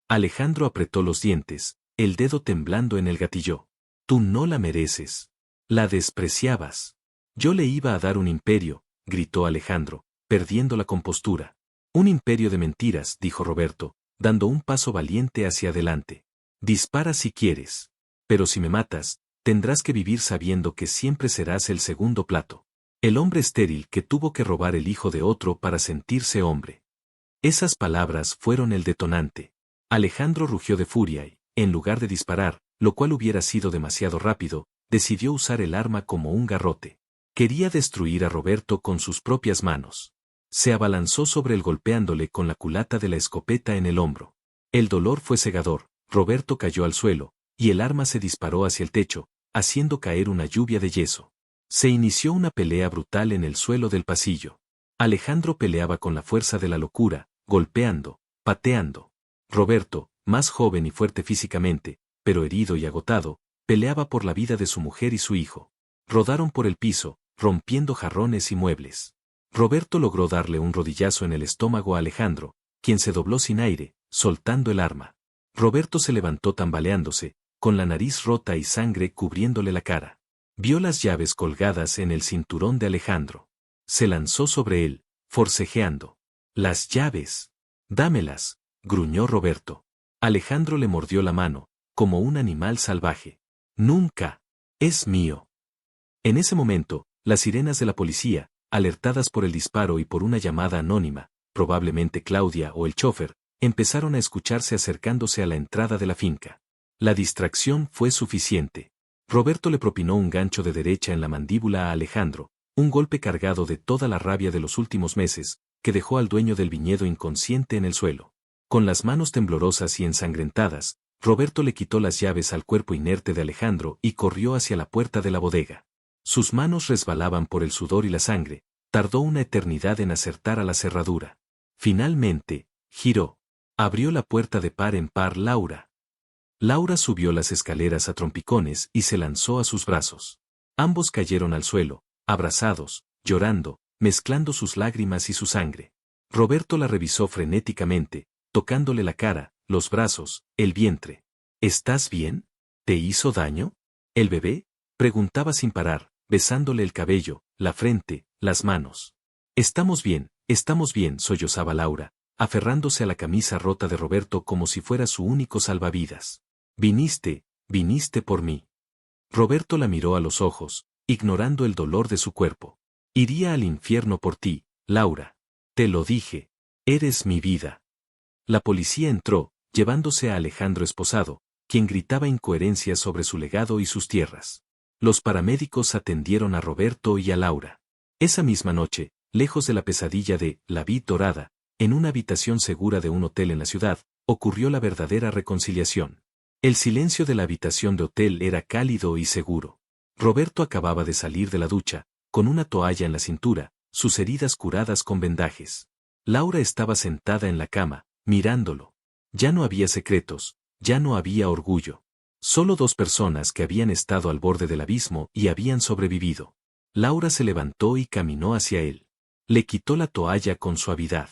Alejandro apretó los dientes, el dedo temblando en el gatillo. Tú no la mereces. La despreciabas. Yo le iba a dar un imperio, gritó Alejandro, perdiendo la compostura. Un imperio de mentiras, dijo Roberto, dando un paso valiente hacia adelante. Dispara si quieres. Pero si me matas, tendrás que vivir sabiendo que siempre serás el segundo plato. El hombre estéril que tuvo que robar el hijo de otro para sentirse hombre. Esas palabras fueron el detonante. Alejandro rugió de furia y, en lugar de disparar, lo cual hubiera sido demasiado rápido, decidió usar el arma como un garrote. Quería destruir a Roberto con sus propias manos. Se abalanzó sobre él golpeándole con la culata de la escopeta en el hombro. El dolor fue cegador, Roberto cayó al suelo, y el arma se disparó hacia el techo, haciendo caer una lluvia de yeso. Se inició una pelea brutal en el suelo del pasillo. Alejandro peleaba con la fuerza de la locura, golpeando, pateando. Roberto, más joven y fuerte físicamente, pero herido y agotado, peleaba por la vida de su mujer y su hijo. Rodaron por el piso, rompiendo jarrones y muebles. Roberto logró darle un rodillazo en el estómago a Alejandro, quien se dobló sin aire, soltando el arma. Roberto se levantó tambaleándose, con la nariz rota y sangre cubriéndole la cara. Vio las llaves colgadas en el cinturón de Alejandro. Se lanzó sobre él, forcejeando. Las llaves. Dámelas, gruñó Roberto. Alejandro le mordió la mano, como un animal salvaje. Nunca. Es mío. En ese momento, las sirenas de la policía, alertadas por el disparo y por una llamada anónima, probablemente Claudia o el chofer, empezaron a escucharse acercándose a la entrada de la finca. La distracción fue suficiente. Roberto le propinó un gancho de derecha en la mandíbula a Alejandro, un golpe cargado de toda la rabia de los últimos meses, que dejó al dueño del viñedo inconsciente en el suelo. Con las manos temblorosas y ensangrentadas, Roberto le quitó las llaves al cuerpo inerte de Alejandro y corrió hacia la puerta de la bodega. Sus manos resbalaban por el sudor y la sangre, tardó una eternidad en acertar a la cerradura. Finalmente, giró. Abrió la puerta de par en par Laura. Laura subió las escaleras a trompicones y se lanzó a sus brazos. Ambos cayeron al suelo, abrazados, llorando, mezclando sus lágrimas y su sangre. Roberto la revisó frenéticamente, tocándole la cara, los brazos, el vientre. ¿Estás bien? ¿Te hizo daño? ¿El bebé? Preguntaba sin parar, besándole el cabello, la frente, las manos. Estamos bien, sollozaba Laura, aferrándose a la camisa rota de Roberto como si fuera su único salvavidas. Viniste por mí. Roberto la miró a los ojos, ignorando el dolor de su cuerpo. Iría al infierno por ti, Laura. Te lo dije. Eres mi vida. La policía entró, llevándose a Alejandro esposado, quien gritaba incoherencias sobre su legado y sus tierras. Los paramédicos atendieron a Roberto y a Laura. Esa misma noche, lejos de la pesadilla de la vid dorada, en una habitación segura de un hotel en la ciudad, ocurrió la verdadera reconciliación. El silencio de la habitación de hotel era cálido y seguro. Roberto acababa de salir de la ducha, con una toalla en la cintura, sus heridas curadas con vendajes. Laura estaba sentada en la cama, mirándolo. Ya no había secretos, ya no había orgullo. Solo dos personas que habían estado al borde del abismo y habían sobrevivido. Laura se levantó y caminó hacia él. Le quitó la toalla con suavidad.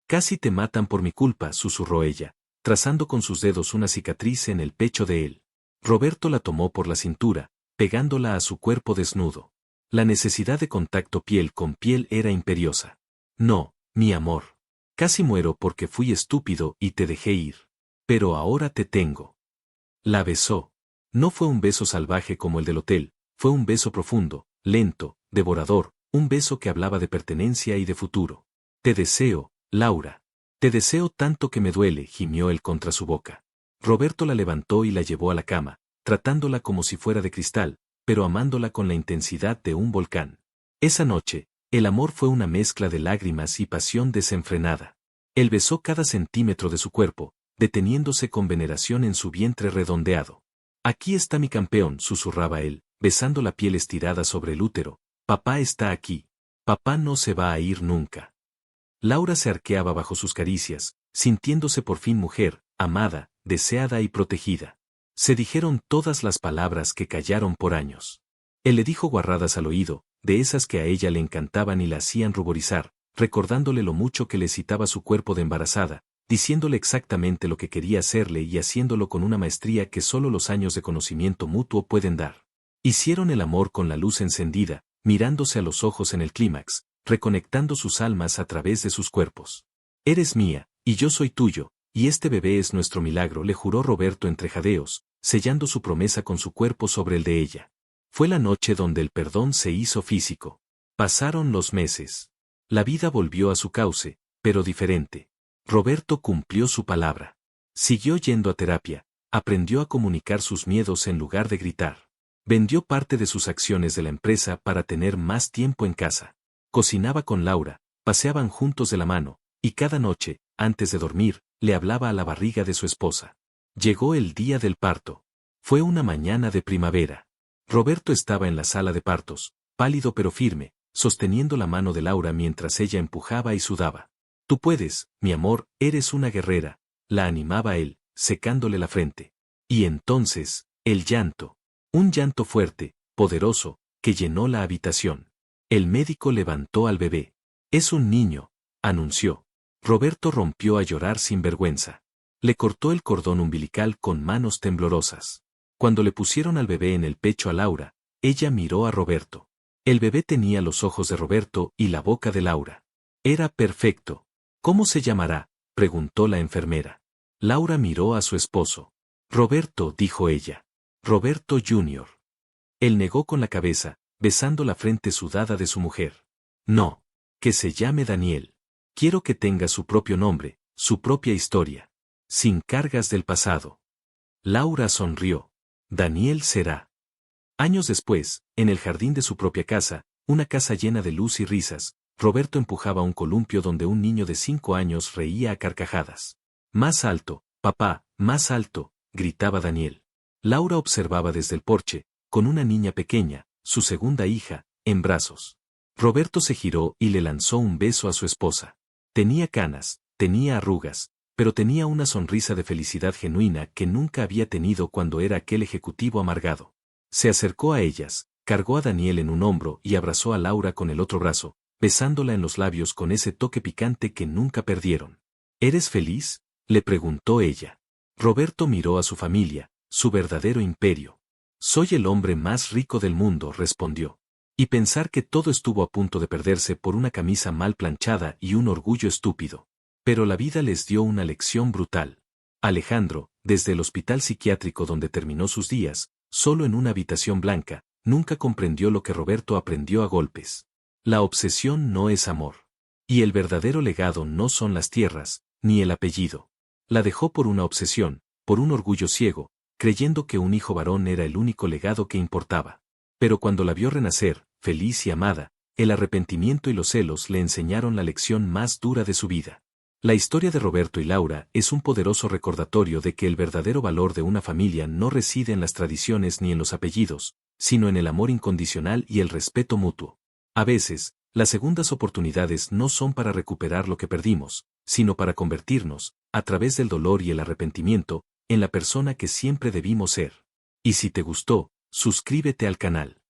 Casi te matan por mi culpa, susurró ella, trazando con sus dedos una cicatriz en el pecho de él. Roberto la tomó por la cintura, pegándola a su cuerpo desnudo. La necesidad de contacto piel con piel era imperiosa. No, mi amor. Casi muero porque fui estúpido y te dejé ir. Pero ahora te tengo. La besó. No fue un beso salvaje como el del hotel, fue un beso profundo, lento, devorador, un beso que hablaba de pertenencia y de futuro. Te deseo, Laura. Te deseo tanto que me duele, gimió él contra su boca. Roberto la levantó y la llevó a la cama, tratándola como si fuera de cristal, pero amándola con la intensidad de un volcán. Esa noche, el amor fue una mezcla de lágrimas y pasión desenfrenada. Él besó cada centímetro de su cuerpo, deteniéndose con veneración en su vientre redondeado. Aquí está mi campeón, susurraba él, besando la piel estirada sobre el útero. Papá está aquí. Papá no se va a ir nunca. Laura se arqueaba bajo sus caricias, sintiéndose por fin mujer, amada, deseada y protegida. Se dijeron todas las palabras que callaron por años. Él le dijo guarradas al oído, de esas que a ella le encantaban y la hacían ruborizar, recordándole lo mucho que le excitaba su cuerpo de embarazada, diciéndole exactamente lo que quería hacerle y haciéndolo con una maestría que solo los años de conocimiento mutuo pueden dar. Hicieron el amor con la luz encendida, mirándose a los ojos en el clímax, reconectando sus almas a través de sus cuerpos. Eres mía, y yo soy tuyo, y este bebé es nuestro milagro, le juró Roberto entre jadeos, sellando su promesa con su cuerpo sobre el de ella. Fue la noche donde el perdón se hizo físico. Pasaron los meses. La vida volvió a su cauce, pero diferente. Roberto cumplió su palabra. Siguió yendo a terapia, aprendió a comunicar sus miedos en lugar de gritar. Vendió parte de sus acciones de la empresa para tener más tiempo en casa. Cocinaba con Laura, paseaban juntos de la mano, y cada noche, antes de dormir, le hablaba a la barriga de su esposa. Llegó el día del parto. Fue una mañana de primavera. Roberto estaba en la sala de partos, pálido pero firme, sosteniendo la mano de Laura mientras ella empujaba y sudaba. Tú puedes, mi amor, eres una guerrera, la animaba él, secándole la frente. Y entonces, el llanto. Un llanto fuerte, poderoso, que llenó la habitación. El médico levantó al bebé. Es un niño, anunció. Roberto rompió a llorar sin vergüenza. Le cortó el cordón umbilical con manos temblorosas. Cuando le pusieron al bebé en el pecho a Laura, ella miró a Roberto. El bebé tenía los ojos de Roberto y la boca de Laura. Era perfecto. ¿Cómo se llamará?, preguntó la enfermera. Laura miró a su esposo. Roberto, dijo ella. Roberto Jr. Él negó con la cabeza, besando la frente sudada de su mujer. No. Que se llame Daniel. Quiero que tenga su propio nombre, su propia historia. Sin cargas del pasado. Laura sonrió. Daniel será. Años después, en el jardín de su propia casa, una casa llena de luz y risas, Roberto empujaba un columpio donde un niño de 5 años reía a carcajadas. Más alto, papá, más alto, gritaba Daniel. Laura observaba desde el porche, con una niña pequeña, su segunda hija, en brazos. Roberto se giró y le lanzó un beso a su esposa. Tenía canas, tenía arrugas, pero tenía una sonrisa de felicidad genuina que nunca había tenido cuando era aquel ejecutivo amargado. Se acercó a ellas, cargó a Daniel en un hombro y abrazó a Laura con el otro brazo, besándola en los labios con ese toque picante que nunca perdieron. ¿Eres feliz?, le preguntó ella. Roberto miró a su familia, su verdadero imperio. Soy el hombre más rico del mundo, respondió. Y pensar que todo estuvo a punto de perderse por una camisa mal planchada y un orgullo estúpido. Pero la vida les dio una lección brutal. Alejandro, desde el hospital psiquiátrico donde terminó sus días, solo en una habitación blanca, nunca comprendió lo que Roberto aprendió a golpes. La obsesión no es amor. Y el verdadero legado no son las tierras, ni el apellido. La dejó por una obsesión, por un orgullo ciego, creyendo que un hijo varón era el único legado que importaba. Pero cuando la vio renacer, feliz y amada, el arrepentimiento y los celos le enseñaron la lección más dura de su vida. La historia de Roberto y Laura es un poderoso recordatorio de que el verdadero valor de una familia no reside en las tradiciones ni en los apellidos, sino en el amor incondicional y el respeto mutuo. A veces, las segundas oportunidades no son para recuperar lo que perdimos, sino para convertirnos, a través del dolor y el arrepentimiento, en la persona que siempre debimos ser. Y si te gustó, suscríbete al canal.